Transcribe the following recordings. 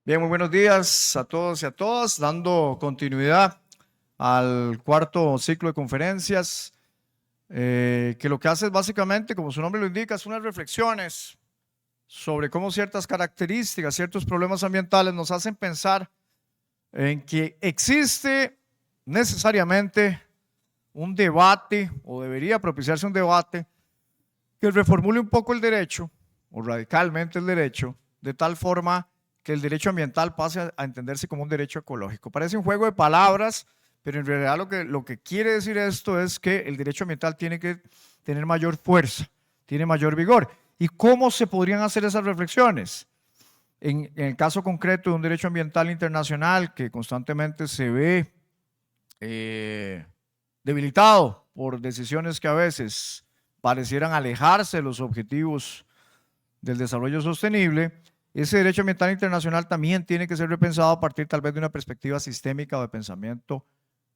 Bien, muy buenos días a todos y a todas, dando continuidad al cuarto ciclo de conferencias, que lo que hace es básicamente, como su nombre lo indica, es unas reflexiones sobre cómo ciertas características, ciertos problemas ambientales nos hacen pensar en que existe necesariamente un debate, o debería propiciarse un debate, que reformule un poco el derecho, o radicalmente el derecho, de tal forma que el derecho ambiental pase a entenderse como un derecho ecológico. Parece un juego de palabras, pero en realidad lo que quiere decir esto es que el derecho ambiental tiene que tener mayor fuerza, tiene mayor vigor. ¿Y cómo se podrían hacer esas reflexiones? En el caso concreto de un derecho ambiental internacional que constantemente se ve debilitado por decisiones que a veces parecieran alejarse de los objetivos del desarrollo sostenible, ese derecho ambiental internacional también tiene que ser repensado a partir tal vez de una perspectiva sistémica o de pensamiento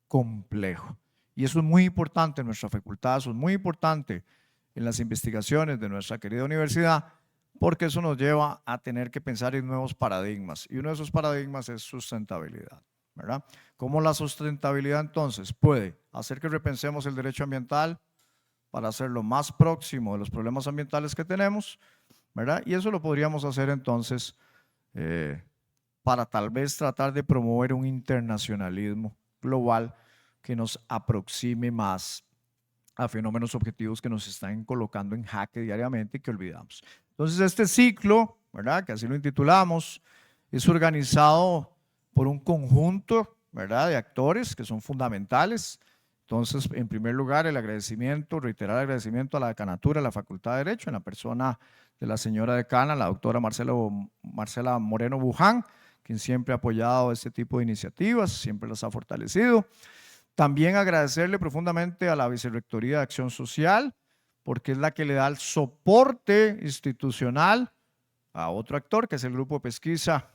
complejo. Y eso es muy importante en nuestra facultad, eso es muy importante en las investigaciones de nuestra querida universidad, porque eso nos lleva a tener que pensar en nuevos paradigmas. Y uno de esos paradigmas es sustentabilidad, ¿verdad? ¿Cómo la sustentabilidad entonces puede hacer que repensemos el derecho ambiental para hacerlo más próximo de los problemas ambientales que tenemos, ¿verdad? Y eso lo podríamos hacer entonces para tal vez tratar de promover un internacionalismo global que nos aproxime más a fenómenos objetivos que nos están colocando en jaque diariamente y que olvidamos. Entonces este ciclo, ¿verdad?, que así lo intitulamos, es organizado por un conjunto, ¿verdad?, de actores que son fundamentales. Entonces, en primer lugar, el agradecimiento, reiterar el agradecimiento a la decanatura, a la Facultad de Derecho, en la persona de la señora decana, la doctora Marcela Moreno Buján, quien siempre ha apoyado este tipo de iniciativas, siempre las ha fortalecido. También agradecerle profundamente a la Vicerrectoría de Acción Social, porque es la que le da el soporte institucional a otro actor, que es el Grupo de Pesquisa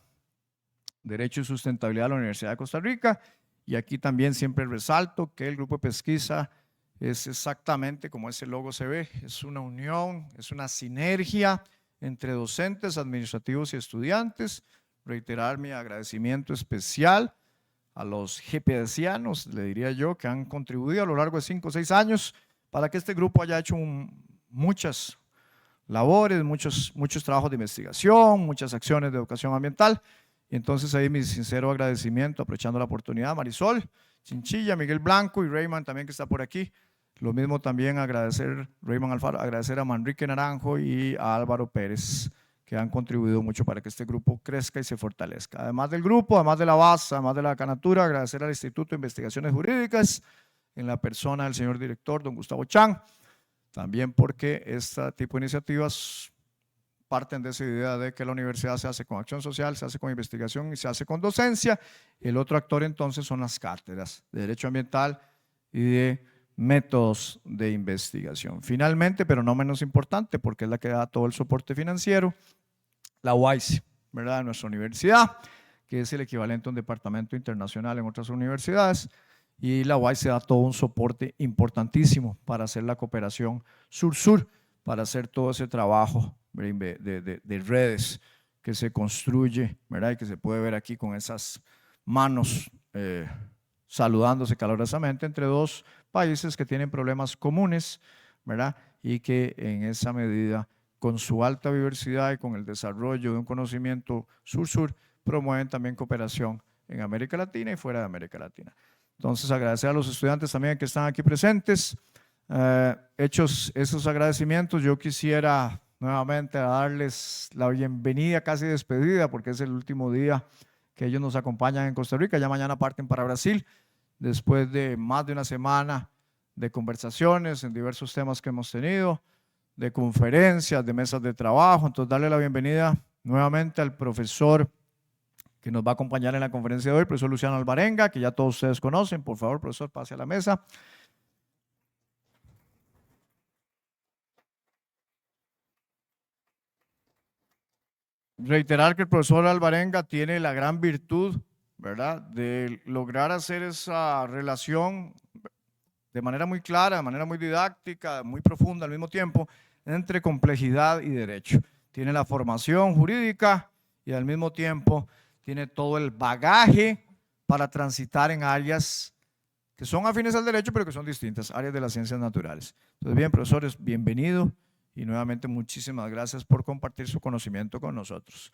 Derecho y Sustentabilidad de la Universidad de Costa Rica. Y aquí también siempre resalto que el Grupo de Pesquisa es exactamente como ese logo se ve, es una unión, es una sinergia entre docentes, administrativos y estudiantes. Reiterar mi agradecimiento especial a los GPDcianos, le diría yo, que han contribuido a lo largo de 5 o 6 años para que este grupo haya hecho muchas labores, muchos trabajos de investigación, muchas acciones de educación ambiental. Y entonces ahí mi sincero agradecimiento, aprovechando la oportunidad, Marisol, Chinchilla, Miguel Blanco y Rayman también que está por aquí. Lo mismo también agradecer, Rayman Alfaro, agradecer a Manrique Naranjo y a Álvaro Pérez, que han contribuido mucho para que este grupo crezca y se fortalezca. Además del grupo, además de la base, además de la canatura, agradecer al Instituto de Investigaciones Jurídicas, en la persona del señor director, don Gustavo Chan, también porque este tipo de iniciativas parten de esa idea de que la universidad se hace con acción social, se hace con investigación y se hace con docencia. El otro actor entonces son las cátedras de Derecho Ambiental y de métodos de investigación. Finalmente, pero no menos importante, porque es la que da todo el soporte financiero, la UICE, ¿verdad?, de nuestra universidad, que es el equivalente a un departamento internacional en otras universidades, y la UICE da todo un soporte importantísimo para hacer la cooperación sur-sur, para hacer todo ese trabajo de redes que se construye, ¿verdad?, y que se puede ver aquí con esas manos saludándose calurosamente entre dos países que tienen problemas comunes, ¿verdad?, y que en esa medida, con su alta diversidad y con el desarrollo de un conocimiento sur-sur, promueven también cooperación en América Latina y fuera de América Latina. Entonces, agradecer a los estudiantes también que están aquí presentes. Hechos esos agradecimientos, yo quisiera nuevamente darles la bienvenida, casi despedida, porque es el último día que ellos nos acompañan en Costa Rica. Ya mañana parten para Brasil, después de más de una semana de conversaciones en diversos temas que hemos tenido, de conferencias, de mesas de trabajo. Entonces, darle la bienvenida nuevamente al profesor que nos va a acompañar en la conferencia de hoy, el profesor Luciano Alvarenga, que ya todos ustedes conocen. Por favor, profesor, pase a la mesa. Reiterar que el profesor Alvarenga tiene la gran virtud, ¿verdad?, de lograr hacer esa relación de manera muy clara, de manera muy didáctica, muy profunda al mismo tiempo, entre complejidad y derecho. Tiene la formación jurídica y al mismo tiempo tiene todo el bagaje para transitar en áreas que son afines al derecho, pero que son distintas, áreas de las ciencias naturales. Entonces, bien, profesores, bienvenido y nuevamente muchísimas gracias por compartir su conocimiento con nosotros.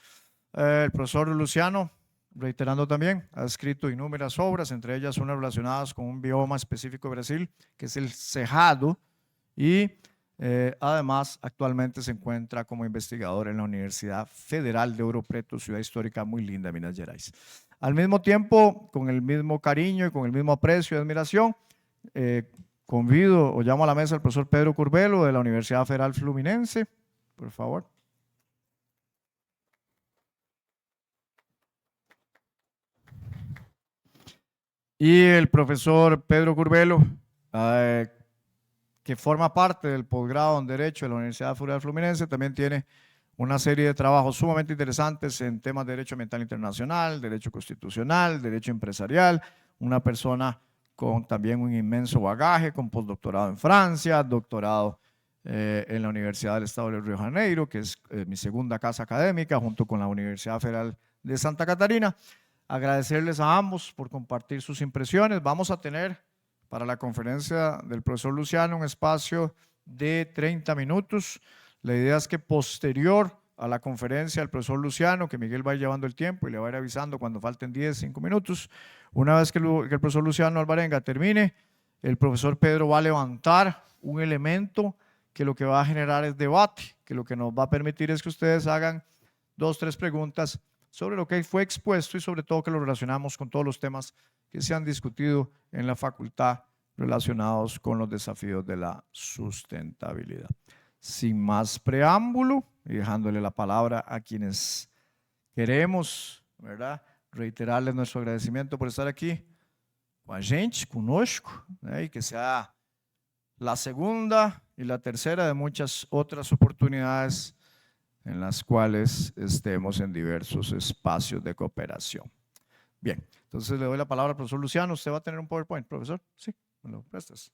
El profesor Luciano, reiterando también, ha escrito innumerables obras, entre ellas unas relacionadas con un bioma específico de Brasil, que es el Cerrado, y además actualmente se encuentra como investigador en la Universidad Federal de Ouro Preto, ciudad histórica muy linda, Minas Gerais. Al mismo tiempo, con el mismo cariño y con el mismo aprecio y admiración, convido o llamo a la mesa al profesor Pedro Curbelo de la Universidad Federal Fluminense, por favor. Y el profesor Pedro Curbelo, que forma parte del posgrado en Derecho de la Universidad Federal Fluminense, también tiene una serie de trabajos sumamente interesantes en temas de derecho ambiental internacional, derecho constitucional, derecho empresarial, una persona con también un inmenso bagaje, con postdoctorado en Francia, doctorado en la Universidad del Estado de Río de Janeiro, que es mi segunda casa académica, junto con la Universidad Federal de Santa Catarina. Agradecerles a ambos por compartir sus impresiones. Vamos a tener para la conferencia del profesor Luciano un espacio de 30 minutos. La idea es que posterior a la conferencia del profesor Luciano, que Miguel va a ir llevando el tiempo y le va a ir avisando cuando falten 10, 5 minutos, una vez que el profesor Luciano Alvarenga termine, el profesor Pedro va a levantar un elemento que lo que va a generar es debate, que lo que nos va a permitir es que ustedes hagan 2, 3 preguntas sobre lo que fue expuesto y sobre todo que lo relacionamos con todos los temas que se han discutido en la facultad relacionados con los desafíos de la sustentabilidad. Sin más preámbulo y dejándole la palabra a quienes queremos, ¿verdad?, reiterarles nuestro agradecimiento por estar aquí con a gente, conosco, y que sea la segunda y la tercera de muchas otras oportunidades en las cuales estemos en diversos espacios de cooperación. Bien, entonces le doy la palabra al profesor Luciano. ¿Usted va a tener un PowerPoint, profesor? Sí, me lo prestas.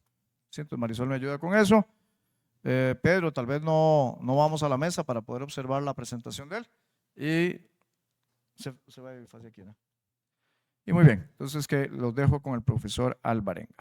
Siento, Marisol me ayuda con eso. Pedro, tal vez no vamos a la mesa para poder observar la presentación de él. Y se va a ir hacia aquí, ¿no? Y muy bien, entonces que los dejo con el profesor Alvarenga.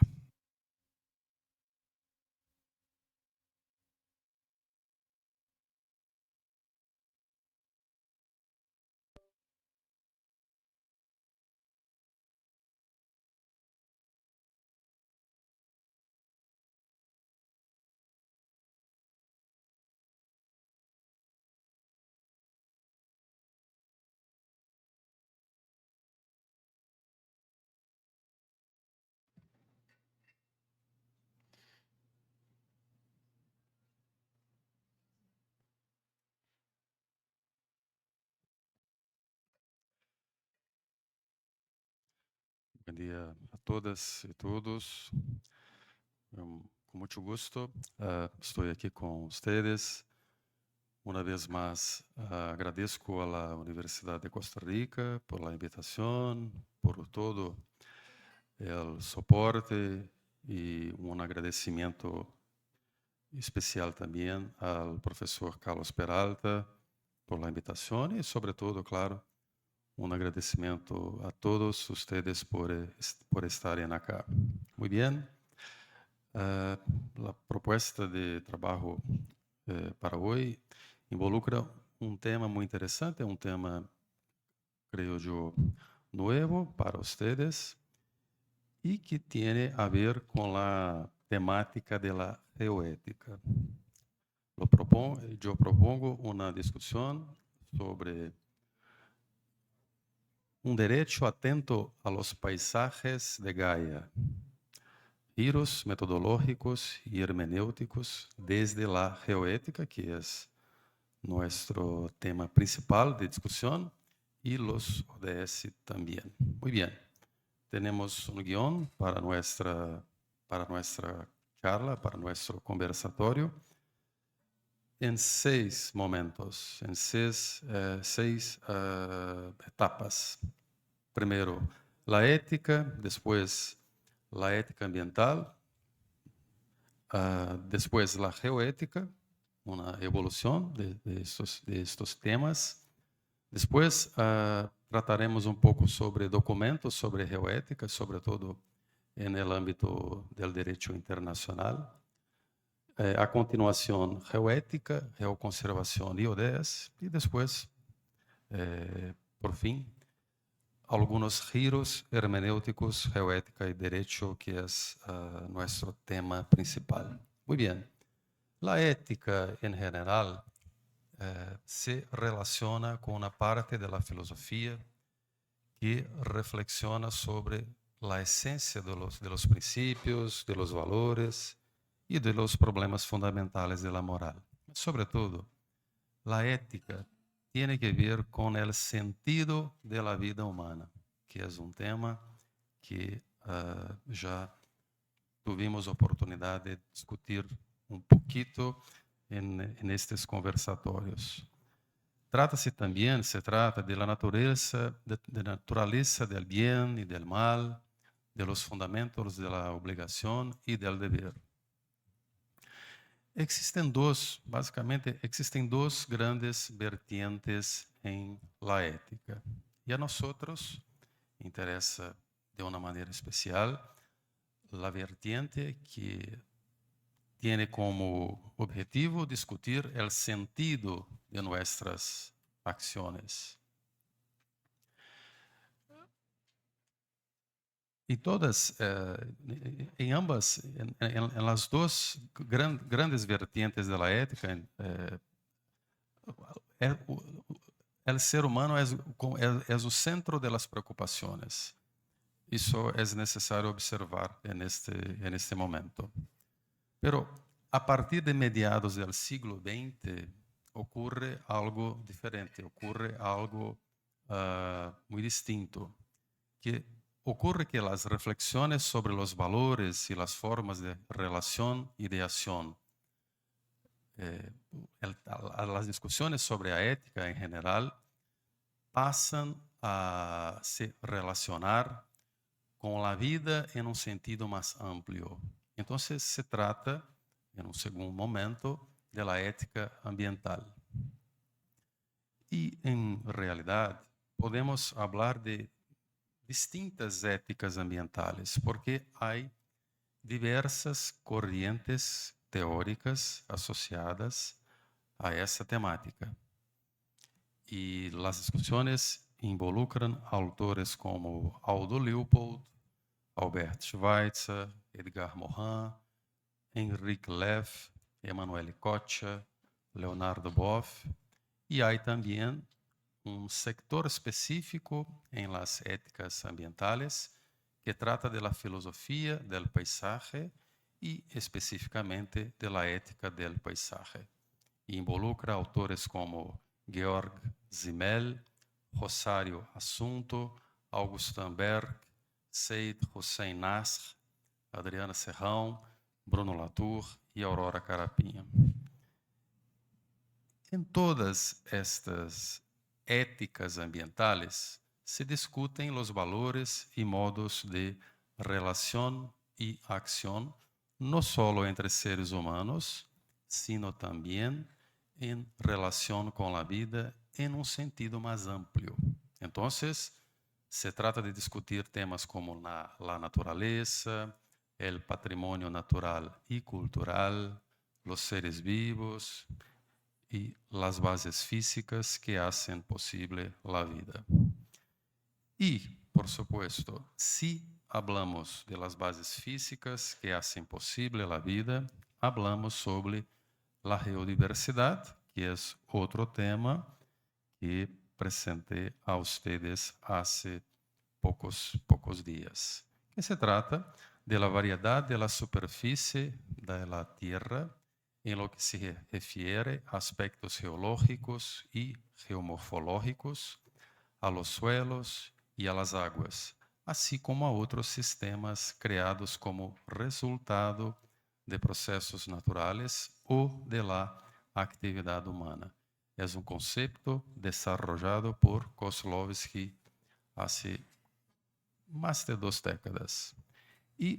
Bom dia a todas e todos. Com muito gusto, estou aqui com vocês. Uma vez mais, agradeço à Universidade de Costa Rica por a invitação, por todo o suporte e agradecimento especial também ao professor Carlos Peralta por a invitação e, sobretudo, claro, agradecimento a todos ustedes por estarem acá. Muy bien. A proposta de trabalho para hoje involucra tema muito interessante, tema, creio eu, novo para vocês e que tem a ver com a temática da geoética. Eu propongo uma discussão sobre direito atento a los paisajes de Gaia, giros metodológicos y hermenéuticos desde la geoética, que es nuestro tema principal de discusión, y los ODS también. Muy bien, tenemos un guión para nuestra charla, para nuestro conversatorio, en 6 momentos, en 6 etapas. Primero, la ética, después la ética ambiental, después la geoética, una evolución de estos temas, después trataremos um pouco sobre documentos, sobre geoética, sobretudo no âmbito do direito internacional. A continuação, geoética, geoconservação e ODS, e depois, por fim, alguns giros hermenêuticos, geoética e direito, que é nosso tema principal. Muito bem. A ética, em geral, se relaciona com uma parte da filosofia que reflexiona sobre a essência de los princípios, de los valores e de los problemas fundamentais da moral. Sobretudo, a ética tem que ver com o sentido da vida humana, que é tema que já tivemos oportunidade de discutir pouquito em estes conversatórios. Se trata de la naturaleza del bien y del mal, de los fundamentos de la obligación y del deber. Existem duas grandes vertientes em la ética. E a nós interessa de uma maneira especial a vertiente que tem como objetivo discutir o sentido de nossas ações. E todas, em ambas, em las duas grandes vertientes da ética, o ser humano é o centro das preocupações. Isso é necessário observar neste momento. Pero a partir de mediados do siglo XX ocorre algo diferente, ocorre algo muito distinto, que ocorre que as reflexões sobre os valores e as formas de relação e de ação, as discussões sobre a ética em geral, passam a se relacionar com a vida em sentido mais amplo. Então, se trata, em segundo momento, da ética ambiental. E, em realidade, podemos falar de distintas éticas ambientais, porque há diversas correntes teóricas associadas a essa temática. E as discussões involucram autores como Aldo Leopold, Albert Schweitzer, Edgar Morin, Henrique Leff, Emanuele Coccia, Leonardo Boff, e há também sector específico em las éticas ambientales que trata de la filosofía del paisaje y específicamente de la ética del paisaje. E involucra autores como Georg Simmel, Rosário Assunto, Augustin Berg, Seyd Hossein Nasr, Adriana Serrão, Bruno Latour e Aurora Carapinha. Em todas estas éticas ambientales se discutem os valores e modos de relação e acção, não só entre seres humanos, sino também em relação com a vida em sentido mais amplo. Então, se trata de discutir temas como a natureza, o patrimônio natural e cultural, os seres vivos e as bases físicas que hacen posible a vida. E, por supuesto, si hablamos de las bases físicas que hacen posible a vida, hablamos sobre a geodiversidade, que é outro tema que presenté a ustedes hace pocos días. Que se trata de la variedad de la superficie de la Tierra en lo que se refiere a aspectos geológicos y geomorfológicos, a los suelos y a las aguas, así como a otros sistemas creados como resultado de procesos naturales o de la actividad humana. Es un concepto desarrollado por Kozlowski hace más de 2 décadas. Y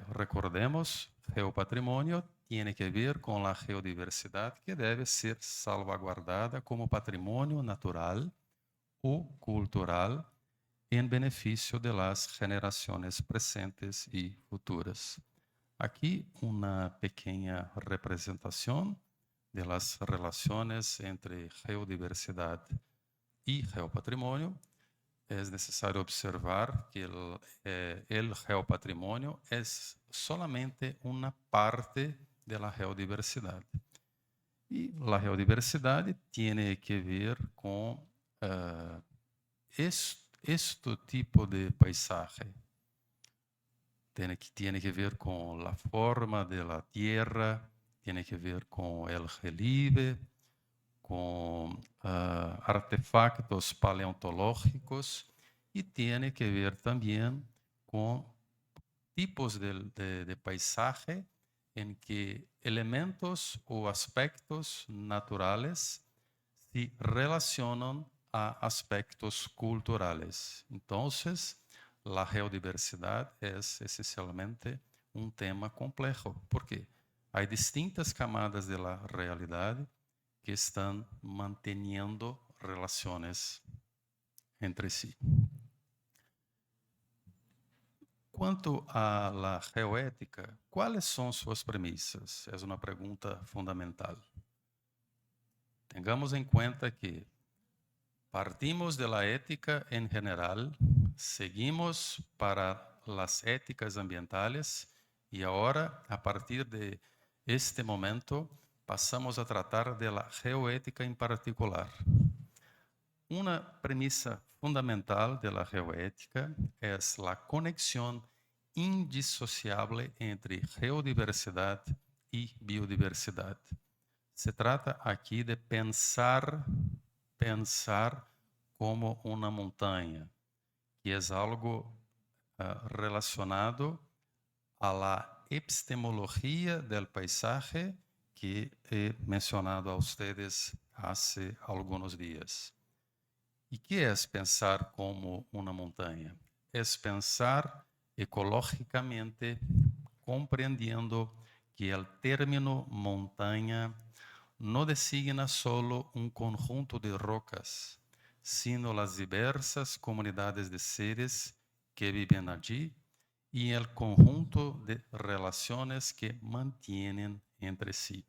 recordemos, geopatrimonio tiene que ver com a geodiversidade que deve ser salvaguardada como patrimônio natural o cultural en beneficio de las generaciones presentes y futuras. Aquí una pequeña representación de las relaciones entre geodiversidad y geopatrimonio. Es necesario observar que el geopatrimonio es solamente una parte de la geodiversidad. Y la geodiversidad tiene que ver con este tipo de paisaje. Tiene que ver con la forma de la tierra, tiene que ver con el relieve, con artefactos paleontológicos y tiene que ver también con tipos de paisaje en que elementos o aspectos naturales se relacionan a aspectos culturales. Entonces, la geodiversidad es esencialmente un tema complejo, porque hay distintas camadas de la realidad que están manteniendo relaciones entre sí. Quanto à la geoética, quais são suas premissas? É uma pergunta fundamental. Tengamos em conta que partimos de la ética en general, seguimos para las éticas ambientales y ahora, a partir de este momento, pasamos a tratar de la geoética en particular. Una premisa fundamental de la geoética es la conexión indisociable entre geodiversidad y biodiversidad. Se trata aquí de pensar como una montaña, que es algo relacionado a la epistemología del paisaje que he mencionado a ustedes hace algunos días. ¿Y qué es pensar como una montaña? Es pensar ecológicamente, comprendiendo que el término montaña no designa solo un conjunto de rocas, sino las diversas comunidades de seres que viven allí y el conjunto de relaciones que mantienen entre sí.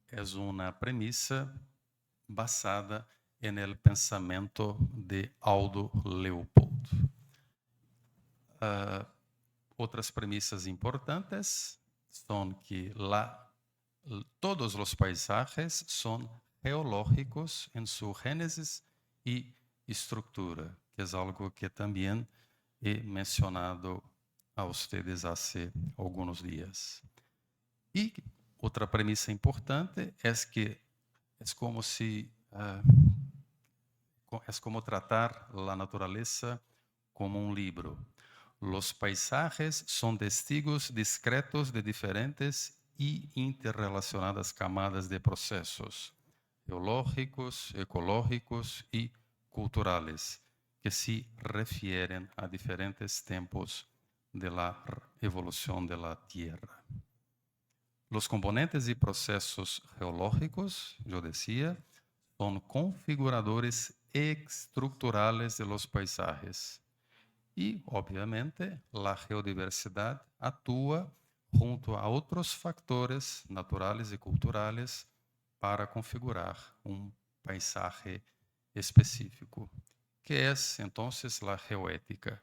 Es una premisa basada en el pensamiento de Aldo Leopold. Otras premisas importantes son que todos los paisajes son geológicos en su génesis y estructura, que es algo que también he mencionado a ustedes hace algunos días. Y otra premisa importante es que es como tratar la naturaleza como un libro. Los paisajes son testigos discretos de diferentes y interrelacionadas camadas de procesos geológicos, ecológicos y culturales que se refieren a diferentes tiempos de la evolución de la Tierra. Los componentes y procesos geológicos, yo decía, son configuradores estructurales de los paisajes. Y, obviamente, la geodiversidad actúa junto a otros factores naturales y culturales para configurar un paisaje específico. ¿Qué es entonces la geoética?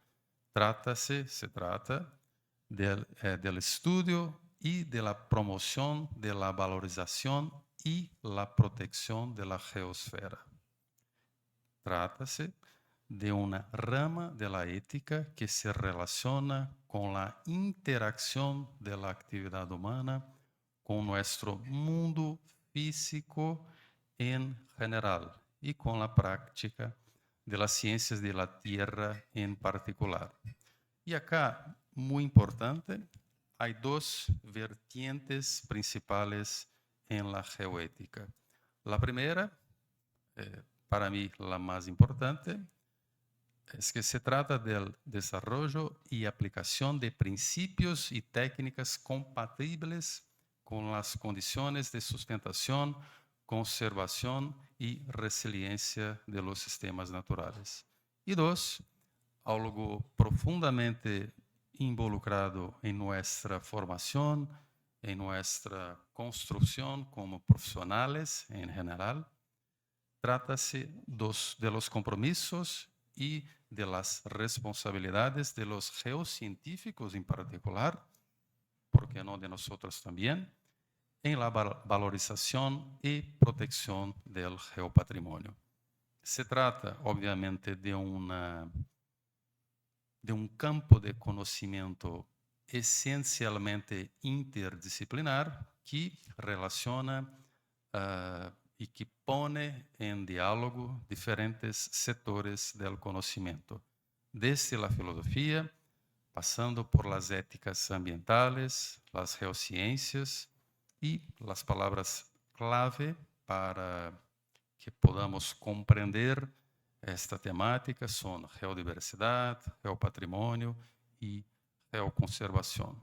Se trata del estudio y de la promoción de la valorización y la protección de la geosfera. Trata-se de una rama de la ética que se relaciona con la interacción de la actividad humana con nuestro mundo físico en general y con la práctica de las ciencias de la Tierra en particular. Y acá, muy importante, hay dos vertientes principales en la geoética. La primera, para mí la más importante, es que se trata del desarrollo y aplicación de principios y técnicas compatibles con las condiciones de sustentación conservación y resiliencia de los sistemas naturales. Y dos, algo profundamente involucrado en nuestra formación, en nuestra construcción como profesionales en general. Trata-se de los compromisos y de las responsabilidades de los geocientíficos en particular, ¿por qué no de nosotros también?, en la valorización y protección del geopatrimonio. Se trata, obviamente, de un campo de conocimiento esencialmente interdisciplinar que relaciona y que pone en diálogo diferentes sectores del conocimiento, desde la filosofía, pasando por las éticas ambientales, las geociencias y las palabras clave para que podamos comprender esta temática son geodiversidad, geopatrimonio y geoconservación.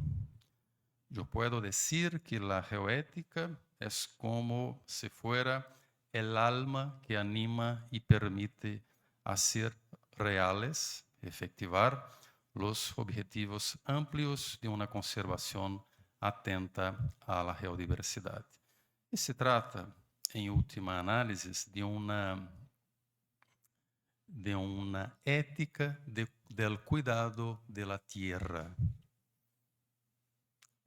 Yo puedo decir que la geoética es como si fuera el alma que anima y permite hacer reales, efectivar los objetivos amplios de una conservación atenta a la geodiversidad. Y se trata, en última análisis, de una ética del cuidado de la tierra.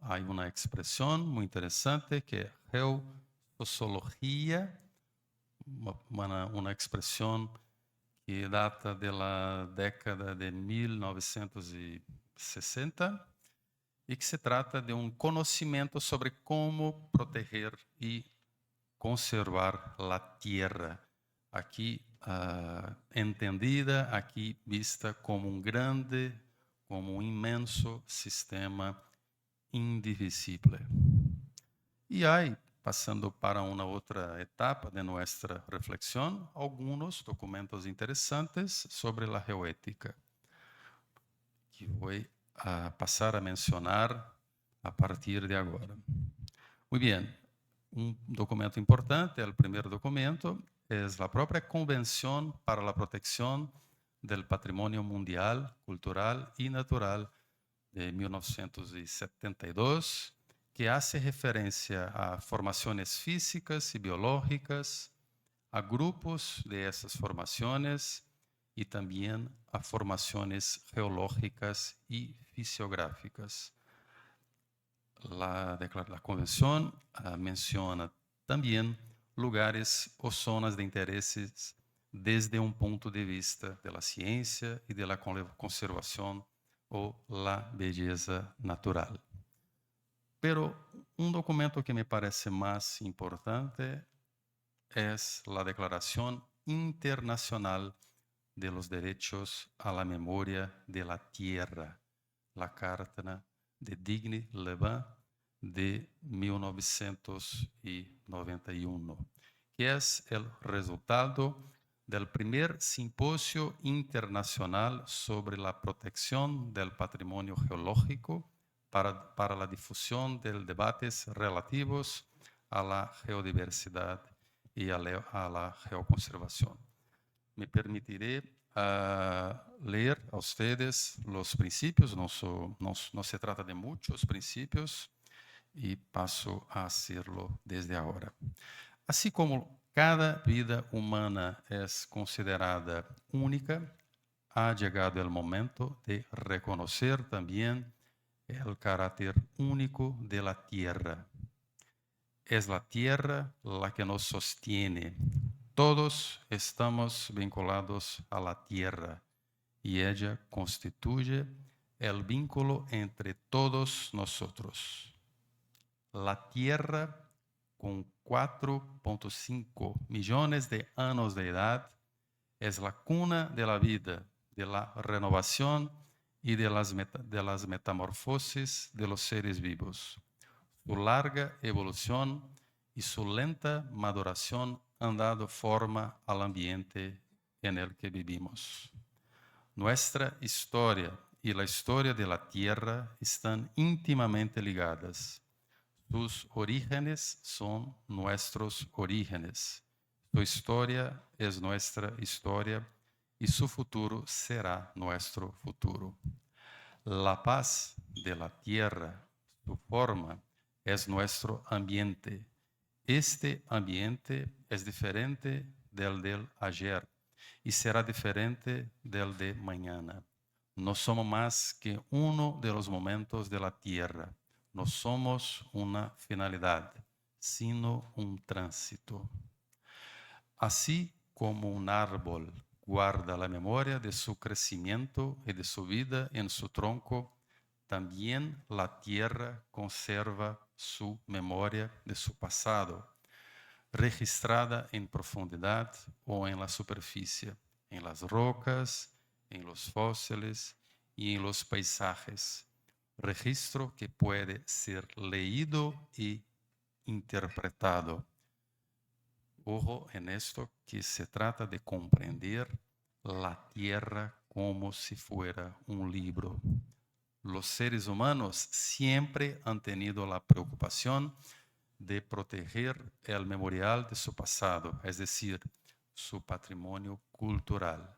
Hay una expresión muy interesante que es geosociología, una expresión que data de la década de 1960 y que se trata de un conocimiento sobre cómo proteger y conservar la tierra, aquí entendida, aquí vista como un grande, como un inmenso sistema indivisible. Y hay, pasando para una otra etapa de nuestra reflexión, algunos documentos interesantes sobre la geoética, que voy a pasar a mencionar a partir de ahora. Muy bien, un documento importante, el primer documento, es la propia Convención para la Protección del Patrimonio Mundial, Cultural y Natural de 1972, que hace referencia a formaciones físicas y biológicas, a grupos de esas formaciones y también a formaciones geológicas y fisiográficas. La Convención menciona también lugares o zonas de intereses desde un punto de vista de la ciencia y de la conservación o la belleza natural. Pero un documento que me parece más importante es la Declaración Internacional de los Derechos a la Memoria de la Tierra, la Carta de Digne-Levin de 1991, que es el resultado del primer simposio internacional sobre la protección del patrimonio geológico para la difusión de debates relativos a la geodiversidad y a la geoconservación. Me permitiré leer a ustedes los principios, no se trata de muchos principios, y paso a hacerlo desde ahora. Así como cada vida humana es considerada única, ha llegado el momento de reconocer también el carácter único de la tierra. Es la tierra la que nos sostiene. Todos estamos vinculados a la tierra y ella constituye el vínculo entre todos nosotros. La tierra, con 4.5 millones de años de edad, es la cuna de la vida, de la renovación y de las metamorfosis de los seres vivos. Su larga evolución y su lenta maduración han dado forma al ambiente en el que vivimos. Nuestra historia y la historia de la Tierra están íntimamente ligadas. Sus orígenes son nuestros orígenes. Su historia es nuestra historia y su futuro será nuestro futuro. La paz de la tierra, su forma, es nuestro ambiente. Este ambiente es diferente del ayer y será diferente del de mañana. No somos más que uno de los momentos de la tierra. No somos una finalidad, sino un tránsito. Así como un árbol guarda la memoria de su crecimiento y de su vida en su tronco, también la tierra conserva su memoria de su pasado, registrada en profundidad o en la superficie, en las rocas, en los fósiles y en los paisajes. Registro que puede ser leído y interpretado. Ojo en esto, que se trata de comprender la tierra como si fuera un libro. Los seres humanos siempre han tenido la preocupación de proteger el memorial de su pasado, es decir, su patrimonio cultural.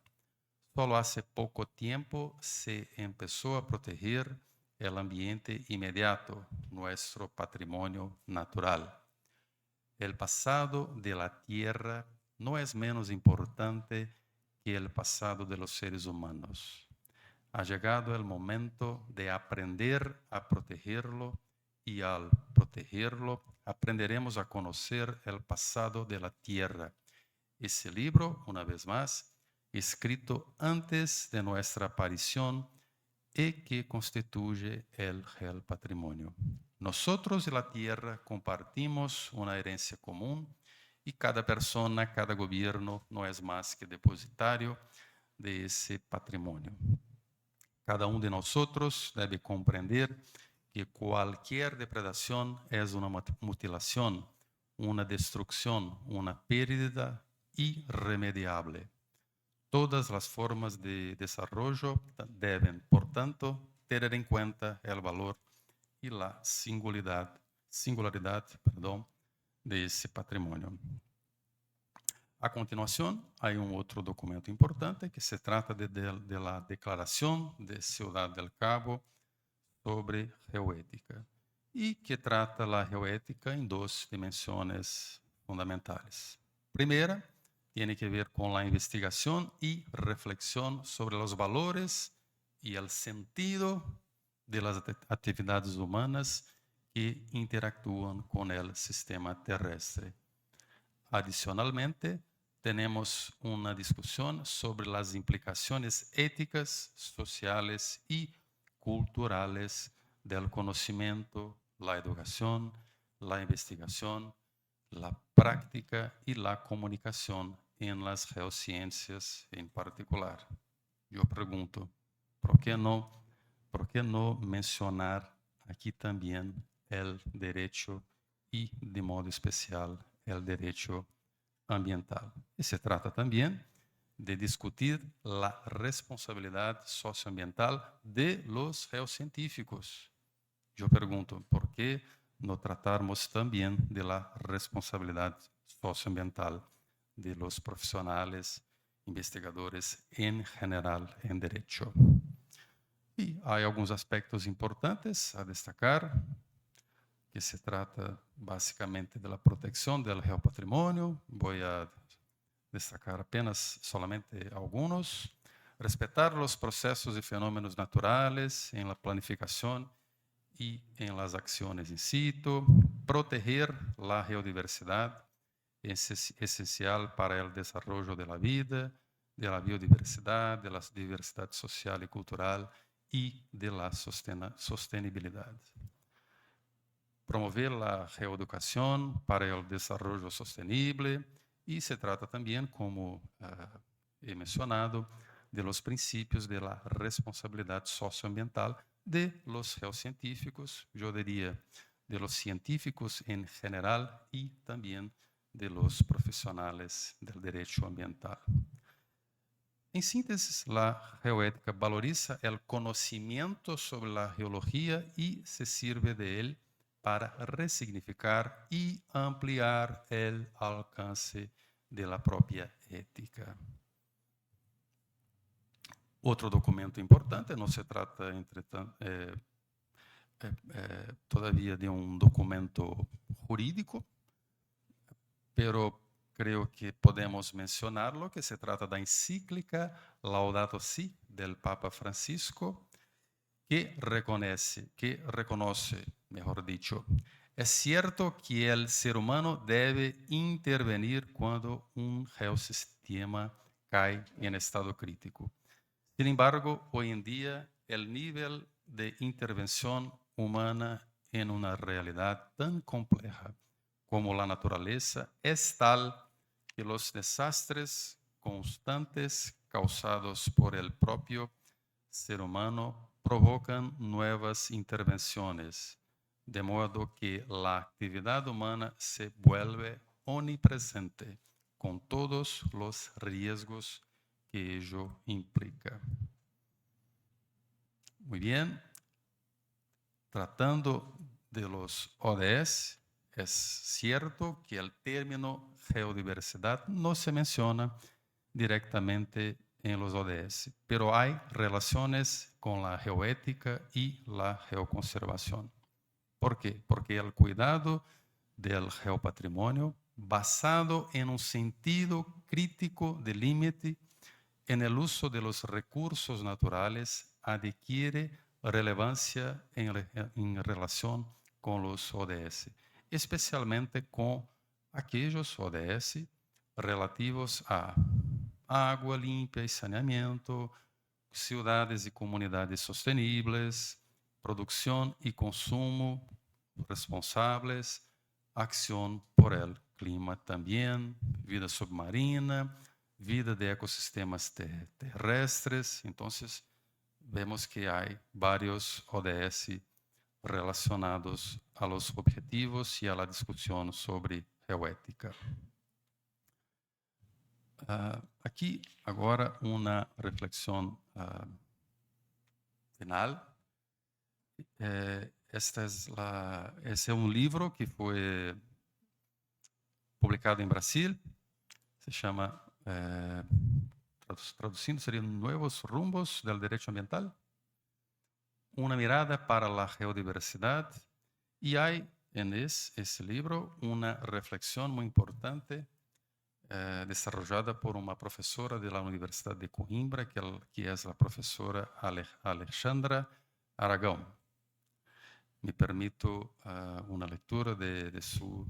Solo hace poco tiempo se empezó a proteger el ambiente inmediato, nuestro patrimonio natural. El pasado de la tierra no es menos importante que el pasado de los seres humanos. Ha llegado el momento de aprender a protegerlo y al protegerlo aprenderemos a conocer el pasado de la tierra. Ese libro, una vez más, escrito antes de nuestra aparición y que constituye el real patrimonio. Nosotros y la tierra compartimos una herencia común y cada persona, cada gobierno no es más que depositario de ese patrimonio. Cada uno de nosotros debe comprender que cualquier depredación es una mutilación, una destrucción, una pérdida irremediable. Todas las formas de desarrollo deben, por tanto, tener en cuenta el valor y la singularidad de ese patrimonio. A continuación, hay un otro documento importante que se trata de la Declaración de Ciudad del Cabo sobre geoética y que trata la geoética en dos dimensiones fundamentales. Primera, tiene que ver con la investigación y reflexión sobre los valores y el sentido de las actividades humanas que interactúan con el sistema terrestre. Adicionalmente, tenemos una discusión sobre las implicaciones éticas, sociales y culturales del conocimiento, la educación, la investigación, la práctica y la comunicación en las geociencias en particular. Yo pregunto, ¿por qué no mencionar aquí también el derecho y de modo especial el derecho ambiental? Y se trata también de discutir la responsabilidad socioambiental de los geocientíficos. Yo pregunto, ¿por qué no tratarmos también de la responsabilidad socioambiental de los profesionales, investigadores en general en derecho? Y hay algunos aspectos importantes a destacar, que se trata básicamente de la protección del geopatrimonio. Voy a destacar apenas solamente algunos. Respetar los procesos y fenómenos naturales en la planificación y en las acciones in situ, proteger la geodiversidad, es esencial para el desarrollo de la vida, de la biodiversidad, de la diversidad social y cultural y de la sostenibilidad. Promover la geoeducación para el desarrollo sostenible y se trata también, como he mencionado, de los principios de la responsabilidad socioambiental de los geocientíficos, yo diría de los científicos en general y también de los profesionales del derecho ambiental. En síntesis, la geoética valoriza el conocimiento sobre la geología y se sirve de él para resignificar y ampliar el alcance de la propia ética. Otro documento importante, no se trata todavía de un documento jurídico, pero creo que podemos mencionarlo, que se trata da encíclica Laudato Si del Papa Francisco, que reconoce, mejor dicho, es cierto que el ser humano debe intervenir cuando un geosistema cae en estado crítico. Sin embargo, hoy en día, el nivel de intervención humana en una realidad tan compleja como la naturaleza es tal que los desastres constantes causados por el propio ser humano provocan nuevas intervenciones, de modo que la actividad humana se vuelve omnipresente con todos los riesgos que ello implica. Muy bien, tratando de los ODS, es cierto que el término geodiversidad no se menciona directamente en los ODS, pero hay relaciones con la geoética y la geoconservación. ¿Por qué? Porque el cuidado del geopatrimonio, basado en un sentido crítico de límite en el uso de los recursos naturales, adquiere relevancia en relación con los ODS, especialmente con aquellos ODS relativos a agua limpia y saneamiento, ciudades y comunidades sostenibles, producción y consumo responsables, acción por el clima también, vida submarina, vida de ecosistemas terrestres. Entonces, vemos que hay varios ODS relacionados a los objetivos y a la discusión sobre geoética. Aqui, agora, uma reflexão final. Esse é um livro que foi publicado em Brasil, se chama, traduzindo, seria Nuevos Rumbos del Derecho Ambiental, uma mirada para a geodiversidade, e há nesse livro uma reflexão muito importante desarrollada por una profesora de la Universidad de Coimbra, que es la profesora Alexandra Aragão. Me permito una lectura de sus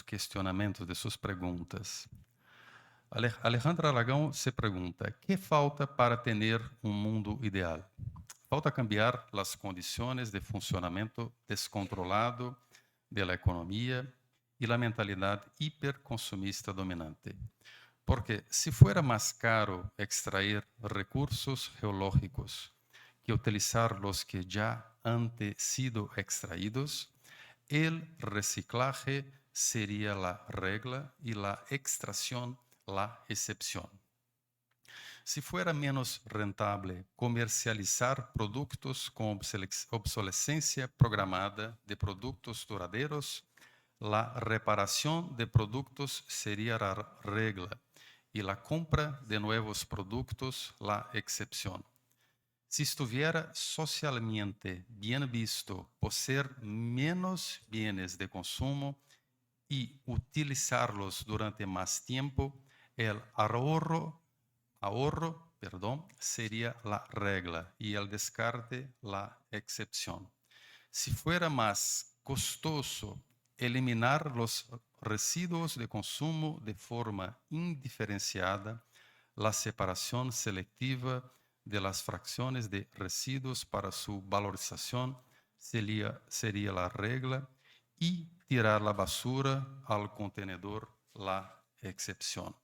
cuestionamientos, de sus preguntas. Alejandra Aragão se pregunta: ¿qué falta para tener un mundo ideal? Falta cambiar las condiciones de funcionamiento descontrolado de la economía y la mentalidad hiperconsumista dominante. Porque si fuera más caro extraer recursos geológicos que utilizar los que ya han sido extraídos, el reciclaje sería la regla y la extracción la excepción. Si fuera menos rentable comercializar productos con obsolescencia programada de productos duraderos, la reparación de productos sería la regla y la compra de nuevos productos la excepción. Si estuviera socialmente bien visto poseer menos bienes de consumo y utilizarlos durante más tiempo, el ahorro, sería la regla y el descarte la excepción. Si fuera más costoso eliminar los residuos de consumo de forma indiferenciada, la separación selectiva de las fracciones de residuos para su valorización sería la regla y tirar la basura al contenedor la excepción.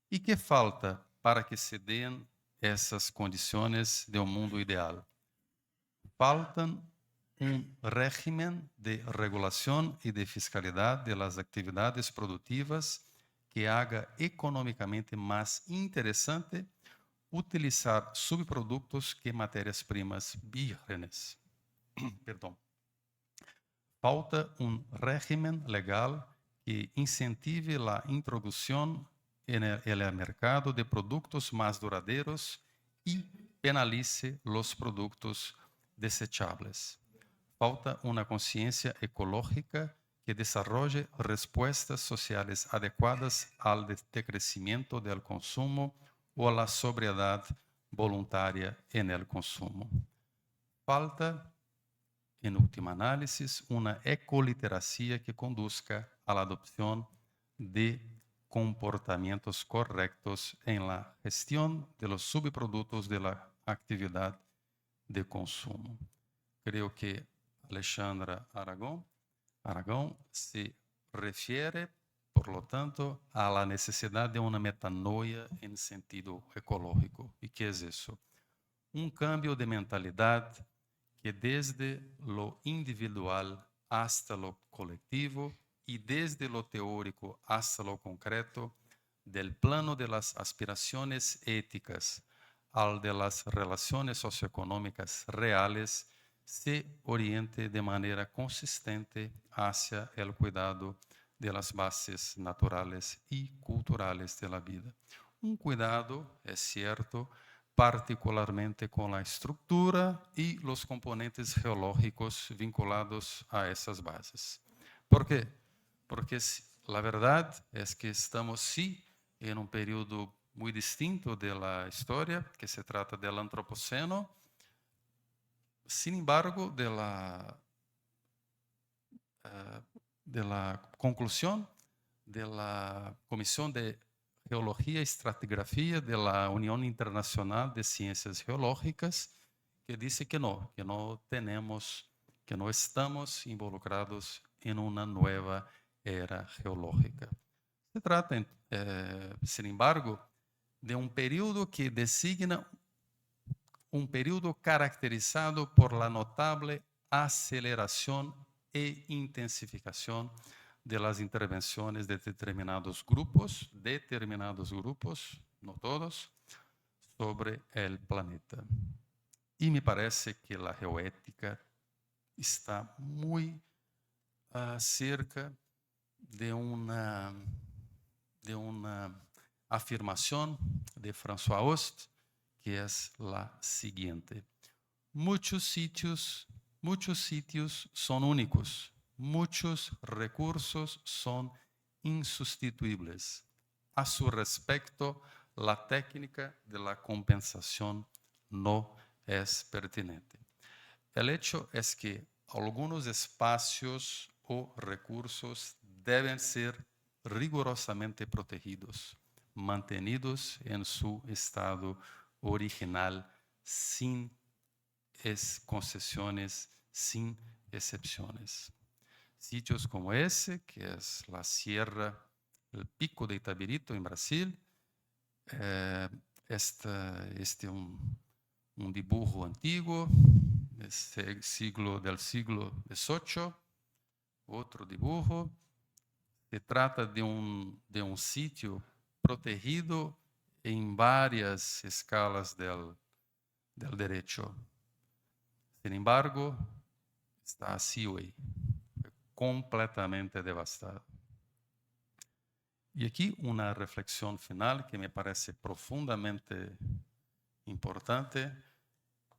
¿Y qué falta para que se den esas condiciones de un mundo ideal? Faltan un régimen de regulación y de fiscalidad de las actividades productivas que haga económicamente más interesante utilizar subproductos que materias primas vírgenes. Perdón. falta un régimen legal que incentive la introducción en el mercado de productos más duraderos y penalice los productos desechables. Falta una conciencia ecológica que desarrolle respuestas sociales adecuadas al decrecimiento del consumo o a la sobriedad voluntaria en el consumo. Falta, en última análisis, una ecoliteracia que conduzca a la adopción de comportamientos correctos en la gestión de los subproductos de la actividad de consumo. Creo que Alexandra Aragón se refiere, por lo tanto, a la necesidad de una metanoia en sentido ecológico. ¿Y qué es eso? Un cambio de mentalidad que desde lo individual hasta lo colectivo y desde lo teórico hasta lo concreto, del plano de las aspiraciones éticas al de las relaciones socioeconómicas reales, se oriente de manera consistente hacia el cuidado de las bases naturales y culturales de la vida. Un cuidado, es cierto, particularmente con la estructura y los componentes geológicos vinculados a esas bases. ¿Por qué? Porque la verdad es que estamos sí en un periodo muy distinto de la historia, que se trata del antropoceno. Sin embargo, de la conclusión de la Comisión de Geología y Estratigrafía de la Unión Internacional de Ciencias Geológicas, que dice que no tenemos, que no estamos involucrados en una nueva era geológica. Se trata, sin embargo, de un periodo que designa un periodo caracterizado por la notable aceleración e intensificación de las intervenciones de determinados grupos, no todos, sobre el planeta. Y me parece que la geoética está muy cerca de una afirmación de François Host, que es la siguiente: muchos sitios son únicos, muchos recursos son insustituibles. A su respecto, la técnica de la compensación no es pertinente. El hecho es que algunos espacios o recursos deben ser rigurosamente protegidos, mantenidos en su estado original, sin concesiones, sin excepciones. Sitios como ese, que es la sierra, el Pico de Itabirito en Brasil, un dibujo antiguo del siglo XVIII, otro dibujo. Se trata de un sitio protegido en varias escalas del derecho. Sin embargo, está así hoy, completamente devastado. Y aquí una reflexión final que me parece profundamente importante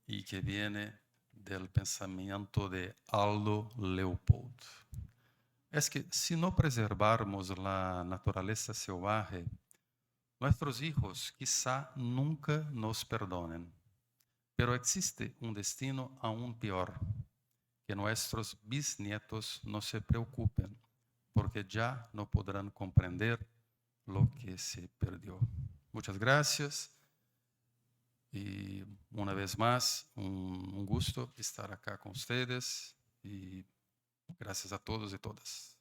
y que viene del pensamiento de Aldo Leopold. Es que si no preservamos la naturaleza salvaje, nuestros hijos quizá nunca nos perdonen. Pero existe un destino aún peor, que nuestros bisnietos no se preocupen, porque ya no podrán comprender lo que se perdió. Muchas gracias y una vez más, un gusto estar acá con ustedes y gracias a todos y todas.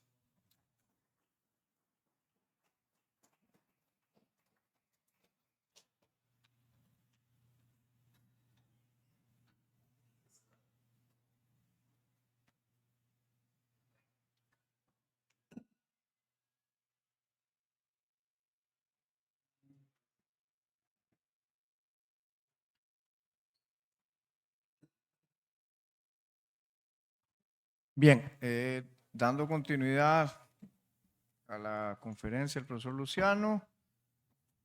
Bien, dando continuidad a la conferencia del profesor Luciano,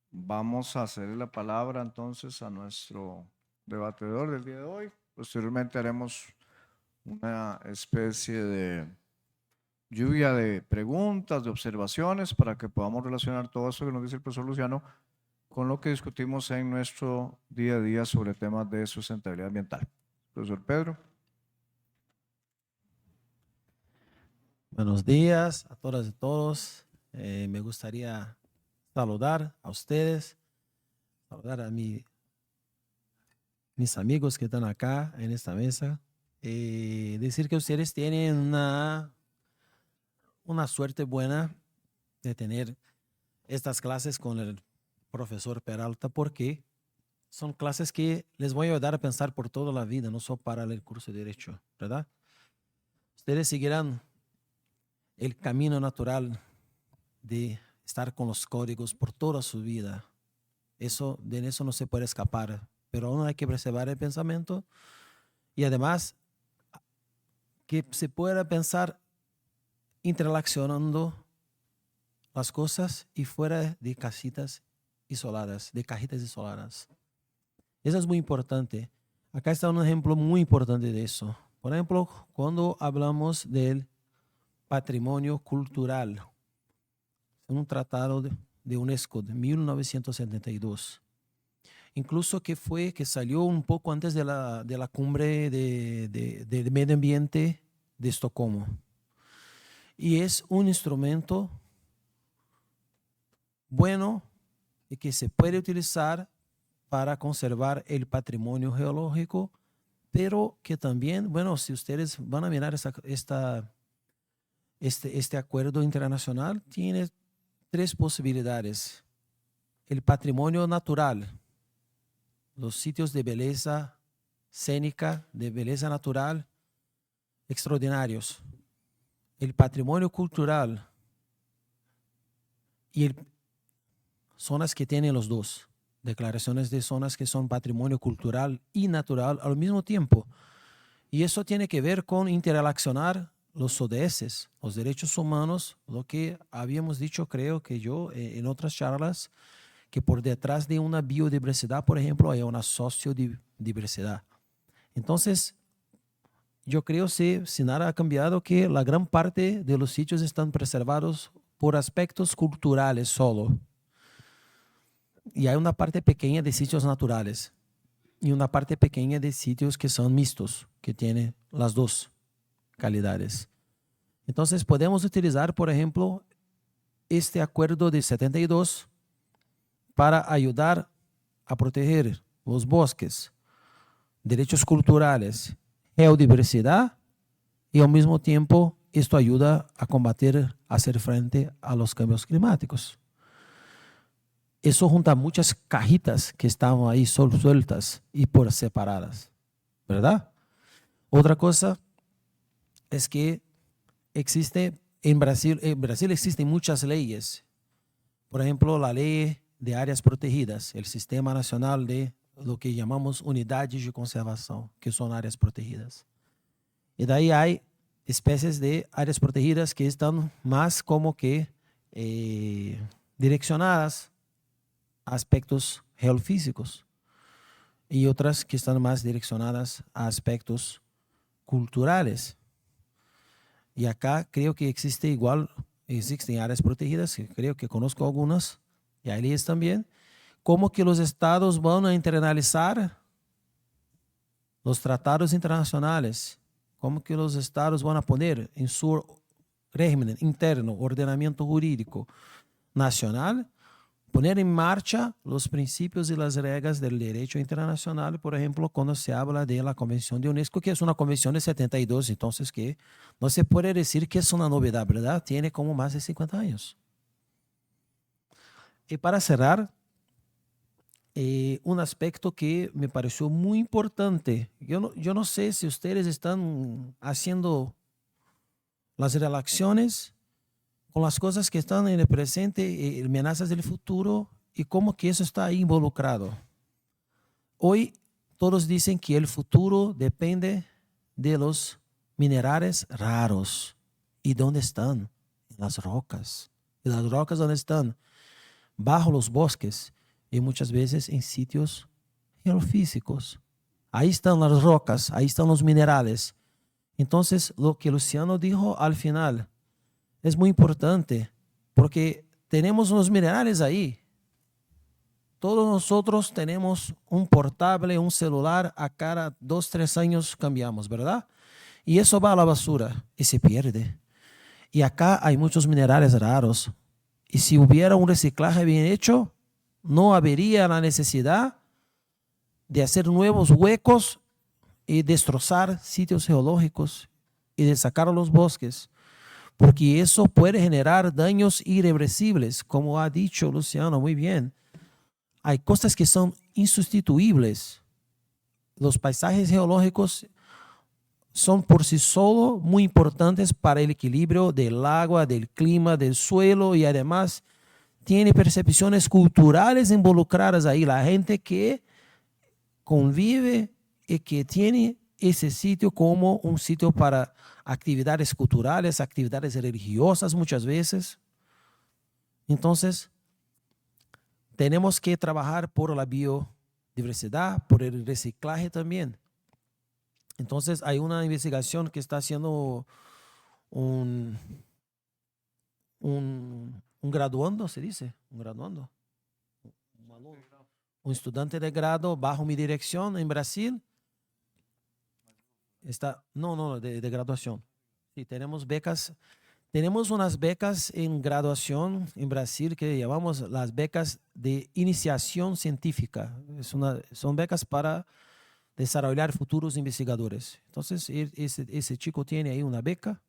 vamos a hacer la palabra entonces a nuestro debatedor del día de hoy. Posteriormente haremos una especie de lluvia de preguntas, de observaciones, para que podamos relacionar todo eso que nos dice el profesor Luciano con lo que discutimos en nuestro día a día sobre temas de sustentabilidad ambiental. Profesor Pedro. Buenos días a todas y todos. Me gustaría saludar a ustedes, saludar a mis amigos que están acá en esta mesa. Decir que ustedes tienen una suerte buena de tener estas clases con el profesor Peralta, porque son clases que les voy a ayudar a pensar por toda la vida, no solo para el curso de Derecho, ¿verdad? Ustedes seguirán el camino natural de estar con los códigos por toda su vida. De eso no se puede escapar, pero aún hay que preservar el pensamiento y además que se pueda pensar interrelacionando las cosas y fuera de cajitas isoladas. Eso es muy importante. Acá está un ejemplo muy importante de eso. Por ejemplo, cuando hablamos del patrimonio cultural, un tratado de UNESCO de 1972, incluso que salió un poco antes de la cumbre de medio ambiente de Estocolmo. Y es un instrumento bueno y que se puede utilizar para conservar el patrimonio geológico, pero que también, bueno, si ustedes van a mirar este acuerdo internacional, tiene 3 posibilidades. El patrimonio natural, los sitios de belleza escénica, de belleza natural, extraordinarios. El patrimonio cultural y zonas que tienen los dos. Declaraciones de zonas que son patrimonio cultural y natural al mismo tiempo. Y eso tiene que ver con interrelacionar los ODS, los derechos humanos, lo que habíamos dicho, creo que yo, en otras charlas, que por detrás de una biodiversidad, por ejemplo, hay una sociodiversidad. Entonces, yo creo, si nada ha cambiado, que la gran parte de los sitios están preservados por aspectos culturales solo. Y hay una parte pequeña de sitios naturales y una parte pequeña de sitios que son mixtos, que tienen las dos calidades. Entonces podemos utilizar, por ejemplo, este acuerdo de 72 para ayudar a proteger los bosques, derechos culturales, geodiversidad, y al mismo tiempo esto ayuda a combatir, a hacer frente a los cambios climáticos. Eso junta muchas cajitas que estaban ahí sueltas y por separadas, ¿verdad? Otra cosa es que en Brasil existen muchas leyes. Por ejemplo, la ley de áreas protegidas, el Sistema Nacional de lo que llamamos unidades de conservación, que son áreas protegidas. Y de ahí hay especies de áreas protegidas que están más como que direccionadas a aspectos geofísicos y otras que están más direccionadas a aspectos culturales. Y acá creo que existen áreas protegidas, que creo que conozco algunas, y hay leyes también, como que los estados van a internalizar los tratados internacionales, como que los estados van a poner en su régimen interno, ordenamiento jurídico nacional, poner en marcha los principios y las reglas del derecho internacional, por ejemplo, cuando se habla de la Convención de UNESCO, que es una convención de 72, entonces que no se puede decir que es una novedad, ¿verdad? Tiene como más de 50 años. Y para cerrar, un aspecto que me pareció muy importante, yo no sé si ustedes están haciendo las relaciones con las cosas que están en el presente y amenazas del futuro y cómo que eso está ahí involucrado. Hoy todos dicen que el futuro depende de los minerales raros. ¿Y dónde están? En las rocas. ¿Y las rocas dónde están? Bajo los bosques y muchas veces en sitios geofísicos. Ahí están las rocas, ahí están los minerales. Entonces, lo que Luciano dijo al final es muy importante porque tenemos unos minerales ahí. Todos nosotros tenemos un portable, un celular, a cada 2, 3 años cambiamos, ¿verdad? Y eso va a la basura y se pierde. Y acá hay muchos minerales raros. Y si hubiera un reciclaje bien hecho, no habría la necesidad de hacer nuevos huecos y destrozar sitios geológicos y de sacar los bosques, porque eso puede generar daños irreversibles, como ha dicho Luciano muy bien. Hay cosas que son insustituibles. Los paisajes geológicos son por sí solos muy importantes para el equilibrio del agua, del clima, del suelo y además tiene percepciones culturales involucradas ahí. La gente que convive y que tiene ese sitio como un sitio para actividades culturales, actividades religiosas muchas veces. Entonces, tenemos que trabajar por la biodiversidad, por el reciclaje también. Entonces, hay una investigación que está haciendo un graduando, ¿se dice? Un graduando. Un estudiante de grado bajo mi dirección en Brasil. De graduación. Sí, tenemos becas. Tenemos unas becas en graduación en Brasil que llamamos las becas de iniciación científica. Son becas para desarrollar futuros investigadores. Entonces, ese chico tiene ahí una beca.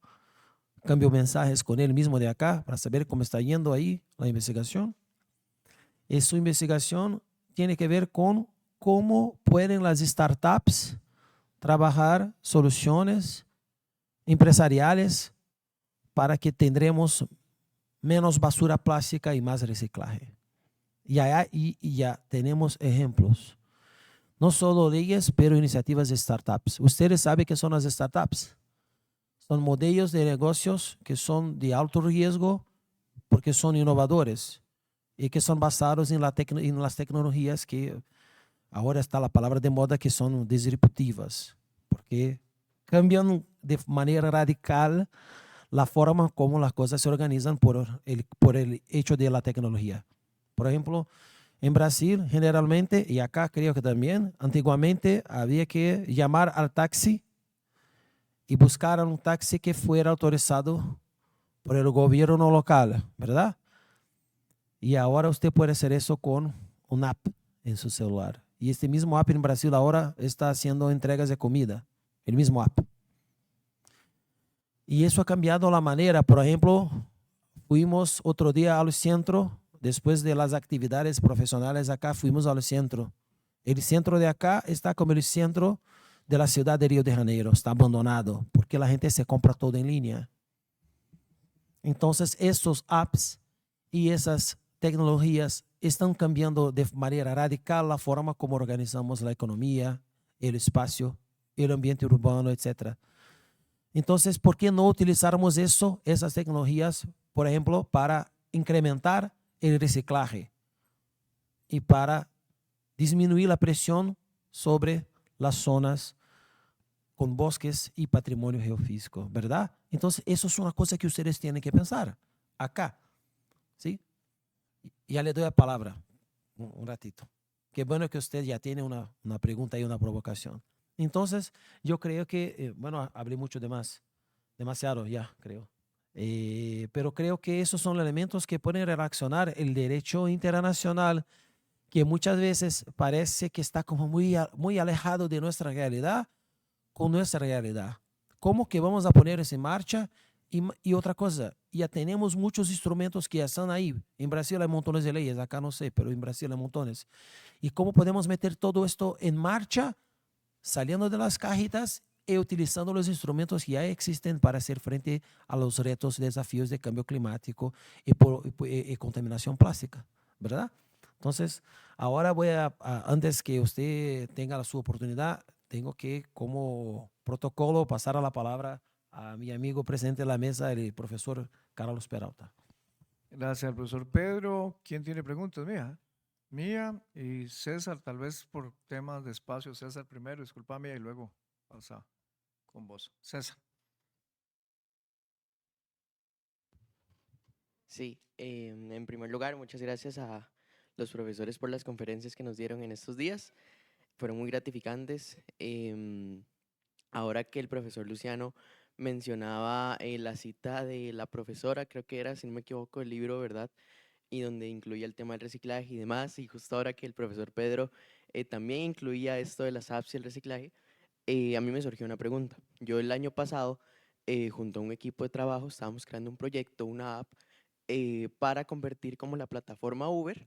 Cambio mensajes con él mismo de acá para saber cómo está yendo ahí la investigación. Y su investigación tiene que ver con cómo pueden las startups trabajar soluciones empresariales para que tendremos menos basura plástica y más reciclaje. Y ya tenemos ejemplos. No solo leyes, pero iniciativas de startups. Ustedes saben qué son las startups. Son modelos de negocios que son de alto riesgo porque son innovadores y que son basados en las tecnologías que ahora está la palabra de moda, que son disruptivas, porque cambian de manera radical la forma como las cosas se organizan por el hecho de la tecnología. Por ejemplo, en Brasil, generalmente, y acá creo que también, antiguamente había que llamar al taxi y buscar un taxi que fuera autorizado por el gobierno local, ¿verdad? Y ahora usted puede hacer eso con una app en su celular. Y este mismo app en Brasil ahora está haciendo entregas de comida, el mismo app. Y eso ha cambiado la manera. Por ejemplo, fuimos otro día al centro, después de las actividades profesionales acá, fuimos al centro. El centro de acá está como el centro de la ciudad de Río de Janeiro, está abandonado, porque la gente se compra todo en línea. Entonces, estos apps y esas tecnologías están cambiando de manera radical la forma como organizamos la economía, el espacio, el ambiente urbano, etc. Entonces, ¿por qué no utilizarmos esas tecnologías, por ejemplo, para incrementar el reciclaje y para disminuir la presión sobre las zonas con bosques y patrimonio geofísico, ¿verdad? Entonces, eso es una cosa que ustedes tienen que pensar acá, ¿sí? Ya le doy la palabra un ratito. Qué bueno que usted ya tiene una pregunta y una provocación. Entonces, yo creo que, hablé mucho de más, demasiado ya, creo. Pero creo que esos son elementos que pueden relacionar el derecho internacional, que muchas veces parece que está como muy alejado de nuestra realidad, con nuestra realidad. ¿Cómo que vamos a poner eso en marcha? Y otra cosa, ya tenemos muchos instrumentos que ya están ahí. En Brasil hay montones de leyes, acá no sé, pero en Brasil hay montones. ¿Y cómo podemos meter todo esto en marcha, saliendo de las cajitas y utilizando los instrumentos que ya existen para hacer frente a los retos y desafíos de cambio climático y contaminación plástica, ¿verdad? Entonces, ahora antes que usted tenga su oportunidad, tengo que, como protocolo, pasar a la palabra a mi amigo presidente de la mesa, el profesor Carlos Peralta. Gracias al profesor Pedro. ¿Quién tiene preguntas? Mía. Mía y César, tal vez por temas de espacio. César primero, discúlpame, y luego pasa con vos. César. Sí, en primer lugar, muchas gracias a los profesores por las conferencias que nos dieron en estos días. Fueron muy gratificantes. Ahora que el profesor Luciano mencionaba la cita de la profesora, creo que era, si no me equivoco, el libro, ¿verdad? Y donde incluía el tema del reciclaje y demás. Y justo ahora que el profesor Pedro también incluía esto de las apps y el reciclaje, a mí me surgió una pregunta. Yo el año pasado, junto a un equipo de trabajo, estábamos creando un proyecto, una app, para convertir como la plataforma Uber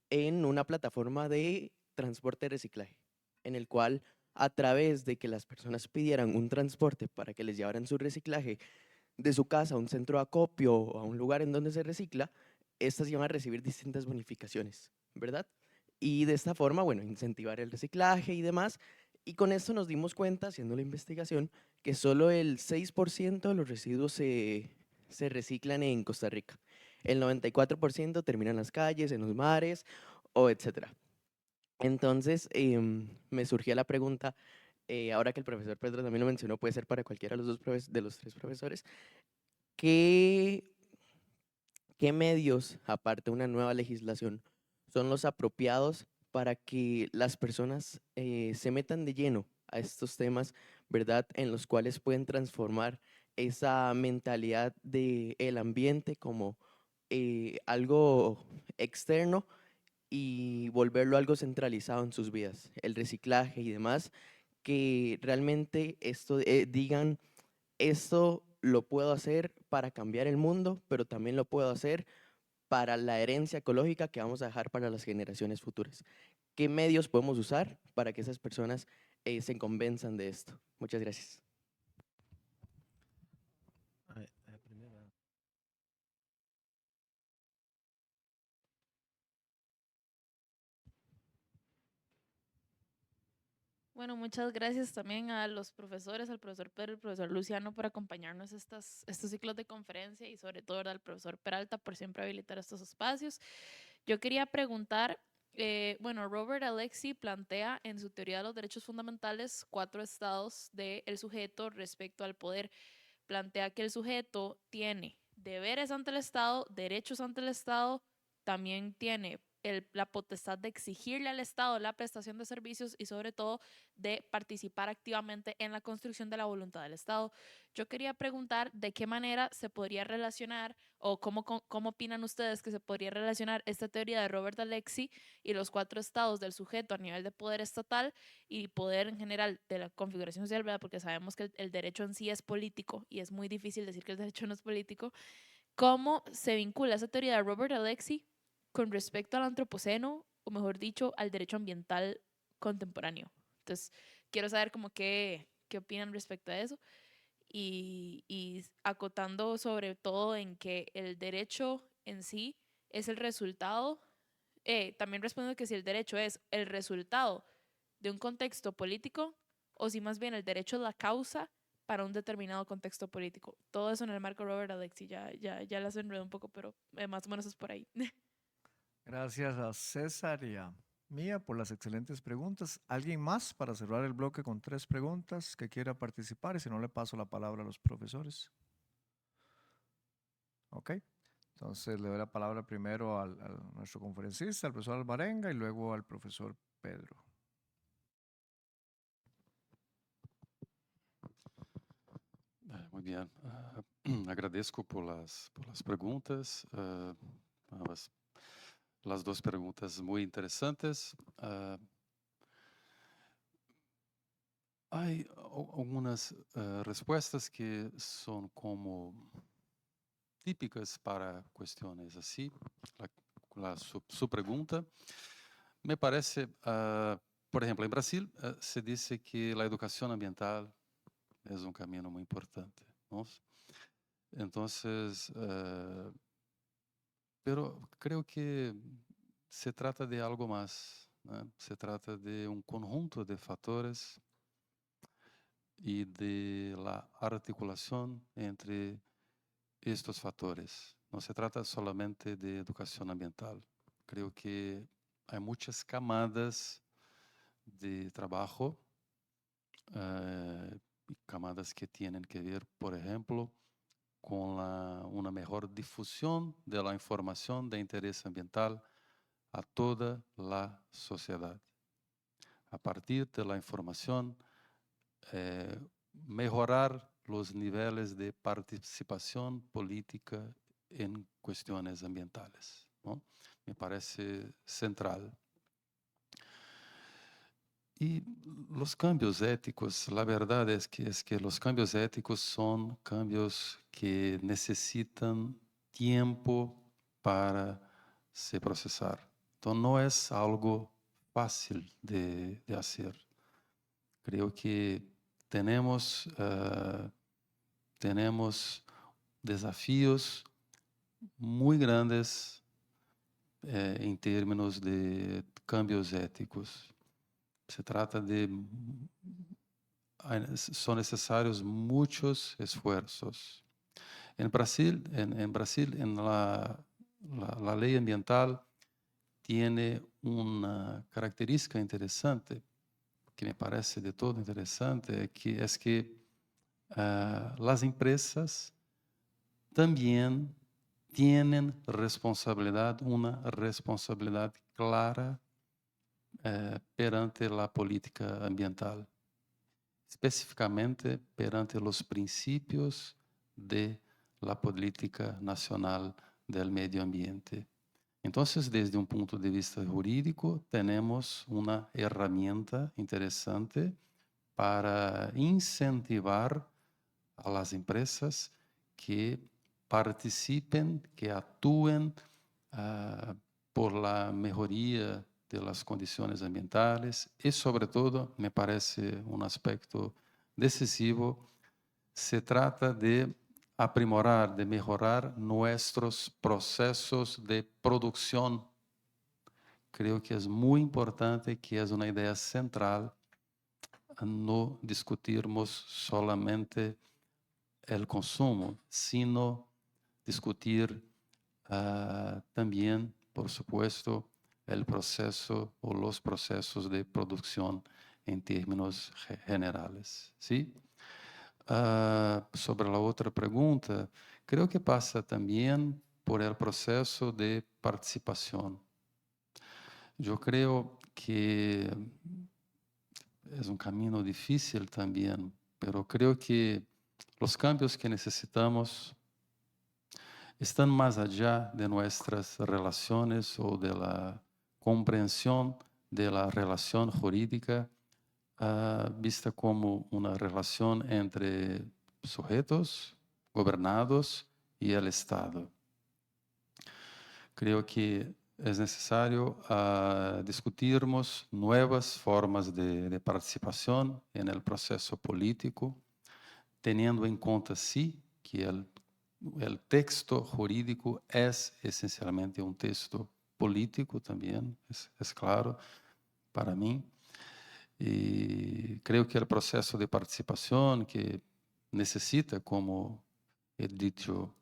en una plataforma de transporte de reciclaje, en el cual a través de que las personas pidieran un transporte para que les llevaran su reciclaje de su casa a un centro de acopio o a un lugar en donde se recicla, estas iban a recibir distintas bonificaciones, ¿verdad? Y de esta forma, bueno, incentivar el reciclaje y demás. Y con esto nos dimos cuenta, haciendo la investigación, que solo el 6% de los residuos se reciclan en Costa Rica. El 94% termina en las calles, en los mares o etcétera. Entonces, me surgía la pregunta, ahora que el profesor Pedro también lo mencionó, puede ser para cualquiera de los de los tres profesores, ¿qué, qué medios, aparte de una nueva legislación, son los apropiados para que las personas se metan de lleno a estos temas, ¿verdad? En los cuales pueden transformar esa mentalidad del ambiente como algo externo y volverlo algo centralizado en sus vidas, el reciclaje y demás, que realmente esto digan, esto lo puedo hacer para cambiar el mundo, pero también lo puedo hacer para la herencia ecológica que vamos a dejar para las generaciones futuras. ¿Qué medios podemos usar para que esas personas se convenzan de esto? Muchas gracias. Bueno, muchas gracias también a los profesores, al profesor Pedro y al profesor Luciano por acompañarnos estos ciclos de conferencia y sobre todo al profesor Peralta por siempre habilitar estos espacios. Yo quería preguntar, bueno, Robert Alexi plantea en su teoría de los derechos fundamentales 4 estados del sujeto respecto al poder. Plantea que el sujeto tiene deberes ante el Estado, derechos ante el Estado, también tiene la potestad de exigirle al Estado la prestación de servicios y sobre todo de participar activamente en la construcción de la voluntad del Estado. Yo quería preguntar de qué manera se podría relacionar o cómo opinan ustedes que se podría relacionar esta teoría de Robert Alexi y los 4 estados del sujeto a nivel de poder estatal y poder en general de la configuración social, ¿verdad? Porque sabemos que el derecho en sí es político y es muy difícil decir que el derecho no es político. ¿Cómo se vincula esa teoría de Robert Alexi con respecto al antropoceno, o mejor dicho, al derecho ambiental contemporáneo? Entonces, quiero saber como qué opinan respecto a eso y acotando sobre todo en que el derecho en sí es el resultado, también respondo que si el derecho es el resultado de un contexto político o si más bien el derecho es la causa para un determinado contexto político. Todo eso en el marco Robert Alexi, ya las enredo un poco, pero más o menos es por ahí. Gracias a César y a Mía por las excelentes preguntas. ¿Alguien más para cerrar el bloque con 3 preguntas que quiera participar? Y si no, le paso la palabra a los profesores. Ok. Entonces le doy la palabra primero a nuestro conferencista, al profesor Alvarenga, y luego al profesor Pedro. Muy bien. Agradezco por las preguntas. Las dos preguntas muy interesantes. Hay algunas respuestas que son como típicas para cuestiones así. Su pregunta me parece, por ejemplo, en Brasil se dice que la educación ambiental es un camino muy importante, ¿no? Entonces, pero creo que se trata de algo más, ¿no? Se trata de un conjunto de fatores y de la articulación entre estos factores. No se trata solamente de educación ambiental. Creo que hay muchas camadas de trabajo, camadas que tienen que ver, por ejemplo, con una mejor difusión de la información de interés ambiental a toda la sociedad. A partir de la información, mejorar los niveles de participación política en cuestiones ambientales, ¿no? Me parece central. Y los cambios éticos, la verdad es que los cambios éticos son cambios que necesitan tiempo para se procesar. Entonces no es algo fácil de hacer. Creo que tenemos desafíos muy grandes en términos de cambios éticos. Se trata de, son necesarios muchos esfuerzos. En Brasil, la ley ambiental tiene una característica interesante, que me parece de todo interesante, que es que las empresas también tienen responsabilidad, una responsabilidad clara perante la política ambiental, especificamente perante los principios de la política nacional del medio ambiente. Entonces, desde un punto de vista jurídico, tenemos una herramienta interesante para incentivar a las empresas que participen, que actúen por la mejoría de las condiciones ambientales y, sobre todo, me parece un aspecto decisivo, se trata de aprimorar, de mejorar nuestros procesos de producción. Creo que es muy importante, que es una idea central, no discutirmos solamente el consumo, sino discutir también, por supuesto, el proceso o los procesos de producción en términos generales. ¿Sí? Sobre la otra pregunta, creo que pasa también por el proceso de participación. Yo creo que es un camino difícil también, pero creo que los cambios que necesitamos están más allá de nuestras relaciones o de la comprensión de la relación jurídica vista como una relación entre sujetos gobernados y el Estado. Creo que es necesario discutirmos nuevas formas de participación en el proceso político, teniendo en cuenta, sí, que el texto jurídico es esencialmente un texto político también, es claro para mí. Y creo que el proceso de participación que necesita, como he dicho,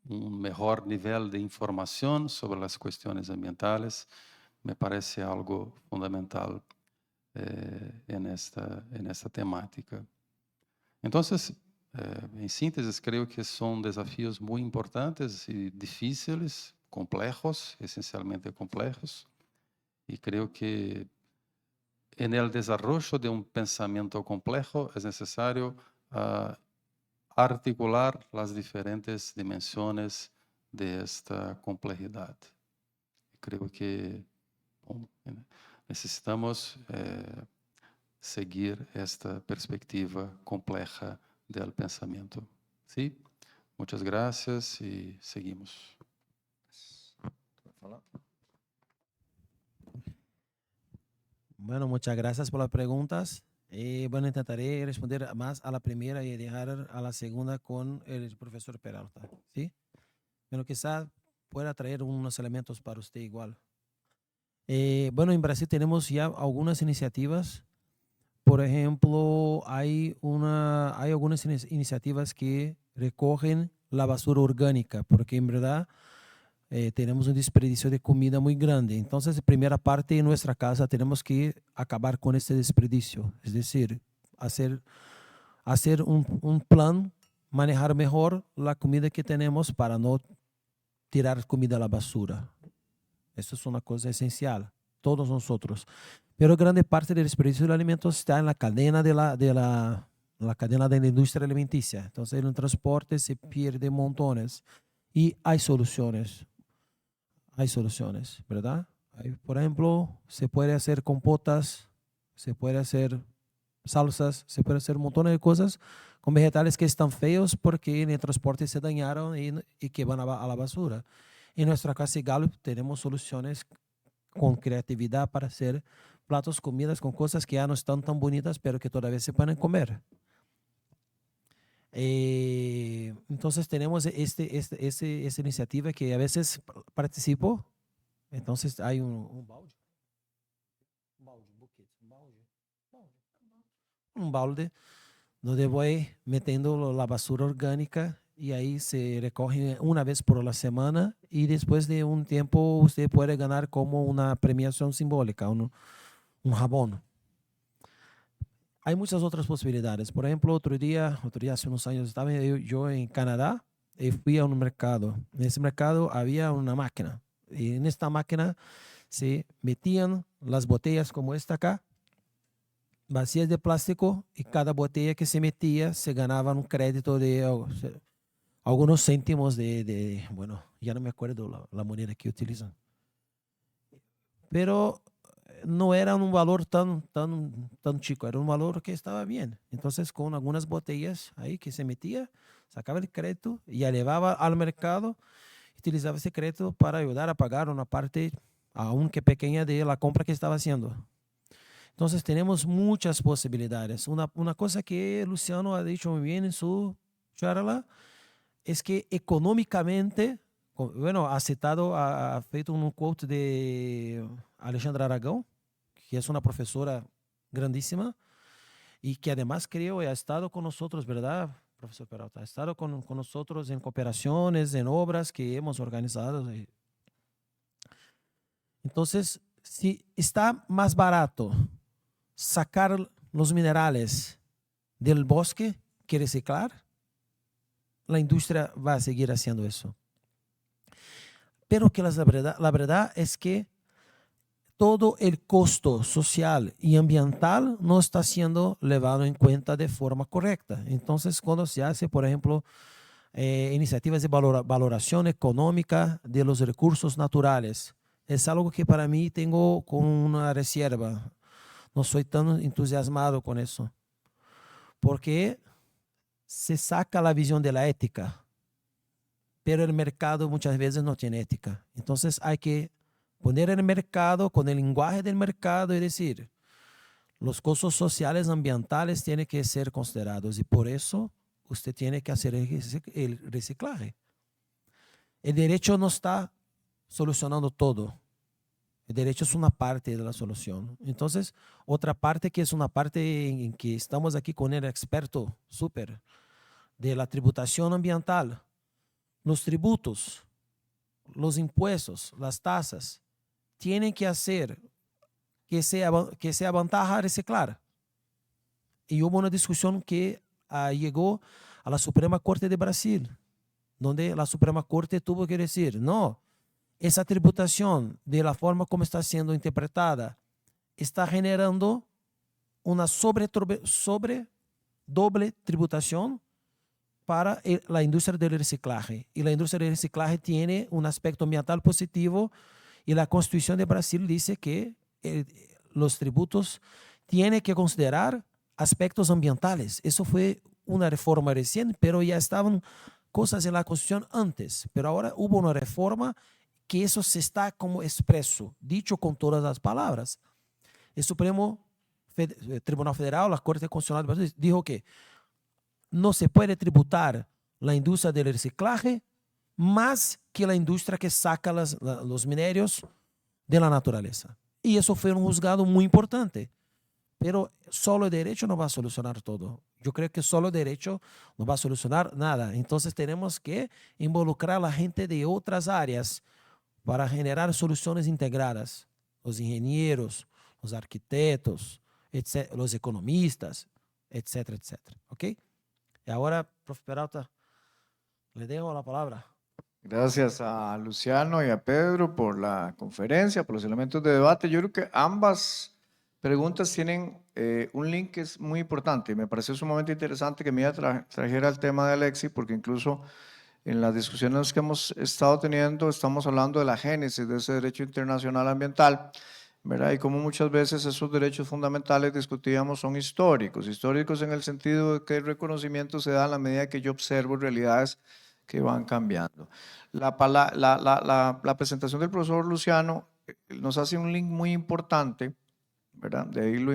un mejor nivel de información sobre las cuestiones ambientales, me parece algo fundamental en esta temática. Entonces, en síntesis, creo que son desafíos muy importantes y difíciles, complejos, esencialmente complejos, y creo que en el desarrollo de un pensamiento complejo es necesario articular las diferentes dimensiones de esta complejidad. Creo que necesitamos seguir esta perspectiva compleja del pensamiento. ¿Sí? Muchas gracias y seguimos. Bueno, muchas gracias por las preguntas. Bueno, intentaré responder más a la primera y dejar a la segunda con el profesor Peralta, ¿sí? Bueno, quizá pueda traer unos elementos para usted igual. Bueno, en Brasil tenemos ya algunas iniciativas. por ejemplo, hay algunas iniciativas que recogen la basura orgánica, porque en verdad tenemos un desperdicio de comida muy grande. Entonces, primera parte en nuestra casa tenemos que acabar con este desperdicio, es decir, hacer un plan, manejar mejor la comida que tenemos para no tirar comida a la basura. Eso es una cosa esencial, todos nosotros. Pero grande parte del desperdicio de alimentos está en la cadena la cadena de la industria alimenticia. Entonces, en el transporte se pierde montones y hay soluciones. Hay soluciones, ¿verdad? Por ejemplo, se puede hacer compotas, se puede hacer salsas, se puede hacer un montón de cosas con vegetales que están feos porque en el transporte se dañaron y que van a la basura. En nuestra casa de Gallup tenemos soluciones con creatividad para hacer platos, comidas con cosas que ya no están tan bonitas, pero que todavía se pueden comer. Entonces tenemos esta iniciativa que a veces participo. Entonces hay un balde donde voy metiendo la basura orgánica y ahí se recoge una vez por la semana y después de un tiempo usted puede ganar como una premiación simbólica, un jabón. Hay muchas otras posibilidades. Por ejemplo, otro día hace unos años, estaba yo en Canadá y fui a un mercado. En ese mercado había una máquina. Y en esta máquina se metían las botellas como esta acá, vacías de plástico, y cada botella que se metía se ganaba un crédito de algunos céntimos bueno, ya no me acuerdo la moneda que utilizan. Pero no era un valor tan chico, era un valor que estaba bien. Entonces, con algunas botellas ahí que se metía, sacaba el crédito y ya llevaba al mercado, utilizaba ese crédito para ayudar a pagar una parte, aunque pequeña, de la compra que estaba haciendo. Entonces, tenemos muchas posibilidades. Una cosa que Luciano ha dicho muy bien en su charla es que económicamente, bueno, ha citado, ha feito un quote de Alexandra Aragão, que es una profesora grandísima y que además creo ha estado con nosotros, ¿verdad, profesor Peralta? Ha estado con nosotros en cooperaciones, en obras que hemos organizado. Entonces, si está más barato sacar los minerales del bosque que reciclar, la industria va a seguir haciendo eso. Pero que la verdad es que todo el costo social y ambiental no está siendo llevado en cuenta de forma correcta. Entonces, cuando se hace, por ejemplo, iniciativas de valoración económica de los recursos naturales, es algo que para mí tengo con una reserva. No soy tan entusiasmado con eso, porque se saca la visión de la ética, pero el mercado muchas veces no tiene ética. Entonces hay que poner en el mercado, con el lenguaje del mercado, y decir, los costos sociales, ambientales tienen que ser considerados y por eso usted tiene que hacer el reciclaje. El derecho no está solucionando todo. El derecho es una parte de la solución. Entonces, otra parte que es una parte en que estamos aquí con el experto súper de la tributación ambiental. Los tributos, los impuestos, las tasas, tienen que hacer que sea ventaja reciclar. Y hubo una discusión que llegó a la Suprema Corte de Brasil, donde la Suprema Corte tuvo que decir, no, esa tributación, de la forma como está siendo interpretada, está generando una doble tributación para la industria del reciclaje. Y la industria del reciclaje tiene un aspecto ambiental positivo y la Constitución de Brasil dice que los tributos tienen que considerar aspectos ambientales. Eso fue una reforma recién, pero ya estaban cosas en la Constitución antes. Pero ahora hubo una reforma que eso se está como expreso, dicho con todas las palabras. El Supremo Tribunal Federal, la Corte Constitucional de Brasil, dijo que no se puede tributar la industria del reciclaje más que la industria que saca los minerios de la naturaleza. Y eso fue un juzgado muy importante, pero solo el derecho no va a solucionar todo. Yo creo que solo el derecho no va a solucionar nada. Entonces tenemos que involucrar a la gente de otras áreas para generar soluciones integradas. Los ingenieros, los arquitectos, los economistas, etcétera, etcétera. ¿Ok? Y ahora, profe Peralta, le dejo la palabra. Gracias a Luciano y a Pedro por la conferencia, por los elementos de debate. Yo creo que ambas preguntas tienen un link que es muy importante. Me pareció sumamente interesante que Mía trajera el tema de Alexis, porque incluso en las discusiones que hemos estado teniendo estamos hablando de la génesis de ese derecho internacional ambiental, ¿verdad? Y como muchas veces esos derechos fundamentales discutíamos son históricos en el sentido de que el reconocimiento se da a la medida que yo observo realidades que van cambiando. La presentación del profesor Luciano nos hace un link muy importante, ¿verdad? De ahí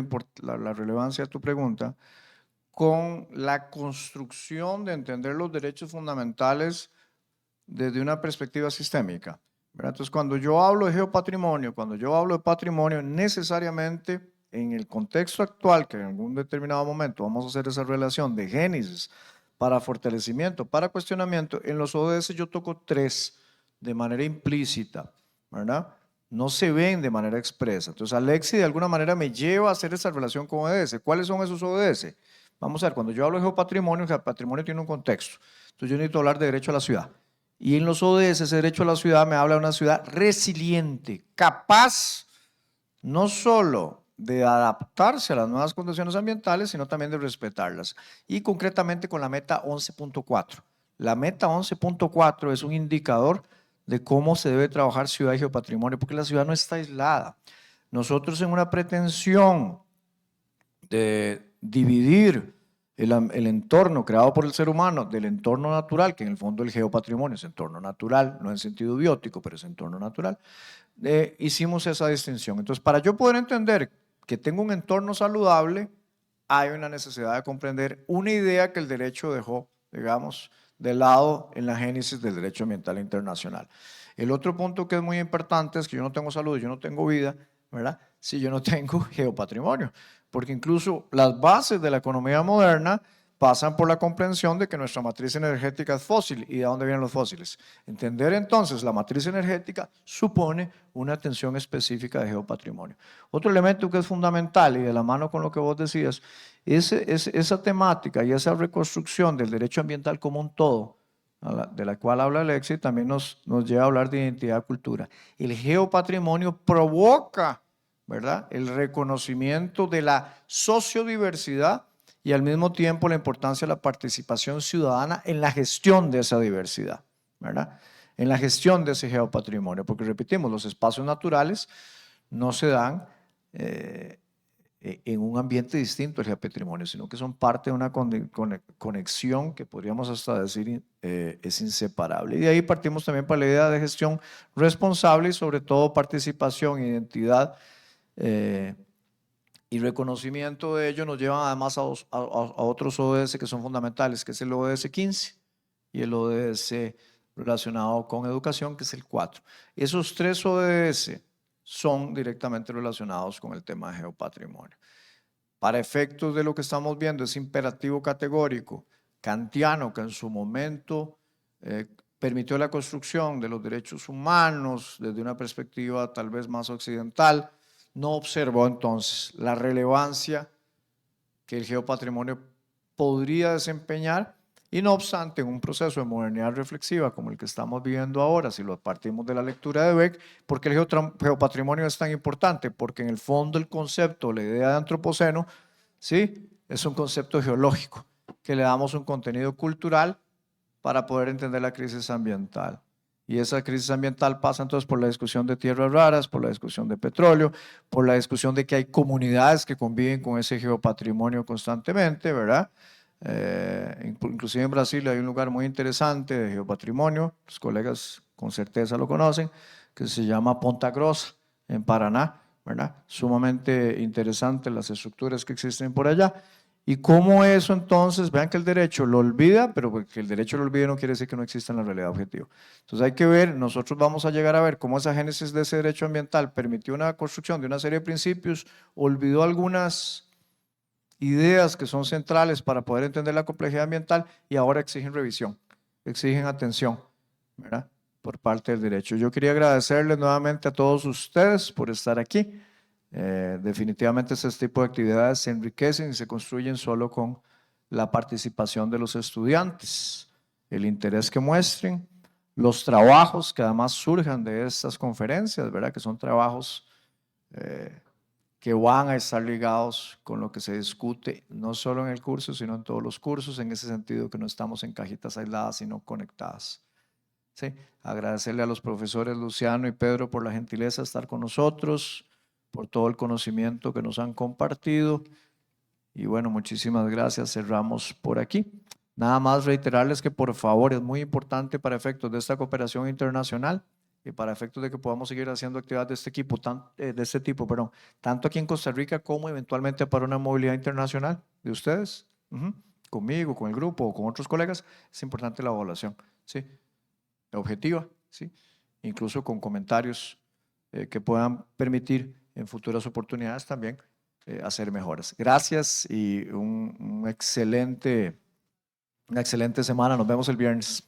la relevancia de tu pregunta, con la construcción de entender los derechos fundamentales desde una perspectiva sistémica, ¿verdad? Entonces, cuando yo hablo de geopatrimonio, cuando yo hablo de patrimonio, necesariamente en el contexto actual, que en algún determinado momento vamos a hacer esa relación de génesis para fortalecimiento, para cuestionamiento, en los ODS yo toco 3 de manera implícita, ¿verdad? No se ven de manera expresa. Entonces, Alexis de alguna manera me lleva a hacer esa relación con ODS. ¿Cuáles son esos ODS? Vamos a ver, cuando yo hablo de geopatrimonio, el geopatrimonio tiene un contexto. Entonces, yo necesito hablar de derecho a la ciudad. Y en los ODS, ese derecho a la ciudad me habla de una ciudad resiliente, capaz no solo de adaptarse a las nuevas condiciones ambientales, sino también de respetarlas. Y concretamente con la meta 11.4. La meta 11.4 es un indicador de cómo se debe trabajar ciudad y geopatrimonio, porque la ciudad no está aislada. Nosotros en una pretensión de dividir el entorno creado por el ser humano del entorno natural, que en el fondo el geopatrimonio es entorno natural, no en sentido biótico, pero es entorno natural, hicimos esa distinción. Entonces, para yo poder entender que tengo un entorno saludable, hay una necesidad de comprender una idea que el derecho dejó, digamos, de lado en la génesis del derecho ambiental internacional. El otro punto que es muy importante es que yo no tengo salud, yo no tengo vida, ¿verdad? Si yo no tengo geopatrimonio, porque incluso las bases de la economía moderna pasan por la comprensión de que nuestra matriz energética es fósil. ¿Y de dónde vienen los fósiles? Entender entonces la matriz energética supone una atención específica de geopatrimonio. Otro elemento que es fundamental y de la mano con lo que vos decías, es esa temática y esa reconstrucción del derecho ambiental como un todo, de la cual habla Alexis, también nos lleva a hablar de identidad y cultura. El geopatrimonio provoca, ¿verdad?, el reconocimiento de la sociodiversidad y al mismo tiempo la importancia de la participación ciudadana en la gestión de esa diversidad, ¿verdad?, en la gestión de ese geopatrimonio, porque repetimos, los espacios naturales no se dan en un ambiente distinto al geopatrimonio, sino que son parte de una conexión que podríamos hasta decir es inseparable. Y de ahí partimos también para la idea de gestión responsable y sobre todo participación, identidad y reconocimiento de ello nos llevan además a otros ODS que son fundamentales, que es el ODS 15 y el ODS relacionado con educación, que es el 4. Esos 3 ODS son directamente relacionados con el tema de geopatrimonio. Para efectos de lo que estamos viendo, ese imperativo categórico kantiano que en su momento permitió la construcción de los derechos humanos desde una perspectiva tal vez más occidental, no observó entonces la relevancia que el geopatrimonio podría desempeñar y no obstante, en un proceso de modernidad reflexiva como el que estamos viviendo ahora, si lo partimos de la lectura de Beck, ¿por qué el geopatrimonio es tan importante? Porque en el fondo el concepto, la idea de antropoceno, ¿sí?, es un concepto geológico, que le damos un contenido cultural para poder entender la crisis ambiental. Y esa crisis ambiental pasa entonces por la discusión de tierras raras, por la discusión de petróleo, por la discusión de que hay comunidades que conviven con ese geopatrimonio constantemente, ¿verdad? Inclusive en Brasil hay un lugar muy interesante de geopatrimonio, los colegas con certeza lo conocen, que se llama Ponta Grossa, en Paraná, ¿verdad? Sumamente interesante las estructuras que existen por allá. Y cómo eso entonces, vean que el derecho lo olvida, pero que el derecho lo olvide no quiere decir que no exista en la realidad objetiva. Entonces hay que ver, nosotros vamos a llegar a ver cómo esa génesis de ese derecho ambiental permitió una construcción de una serie de principios, olvidó algunas ideas que son centrales para poder entender la complejidad ambiental y ahora exigen revisión, exigen atención, ¿verdad? Por parte del derecho. Yo quería agradecerles nuevamente a todos ustedes por estar aquí. Definitivamente este tipo de actividades se enriquecen y se construyen solo con la participación de los estudiantes, el interés que muestren, los trabajos que además surjan de estas conferencias, ¿verdad? Que son trabajos que van a estar ligados con lo que se discute, no solo en el curso, sino en todos los cursos, en ese sentido que no estamos en cajitas aisladas, sino conectadas. Sí, agradecerle a los profesores Luciano y Pedro por la gentileza de estar con nosotros, por todo el conocimiento que nos han compartido. Y bueno, muchísimas gracias. Cerramos por aquí. Nada más reiterarles que por favor es muy importante para efectos de esta cooperación internacional y para efectos de que podamos seguir haciendo actividades de este tipo, tanto aquí en Costa Rica como eventualmente para una movilidad internacional de ustedes, conmigo, con el grupo o con otros colegas, es importante la evaluación, ¿sí? Objetiva, ¿sí? Incluso con comentarios que puedan permitir en futuras oportunidades también hacer mejoras. Gracias y una excelente semana. Nos vemos el viernes.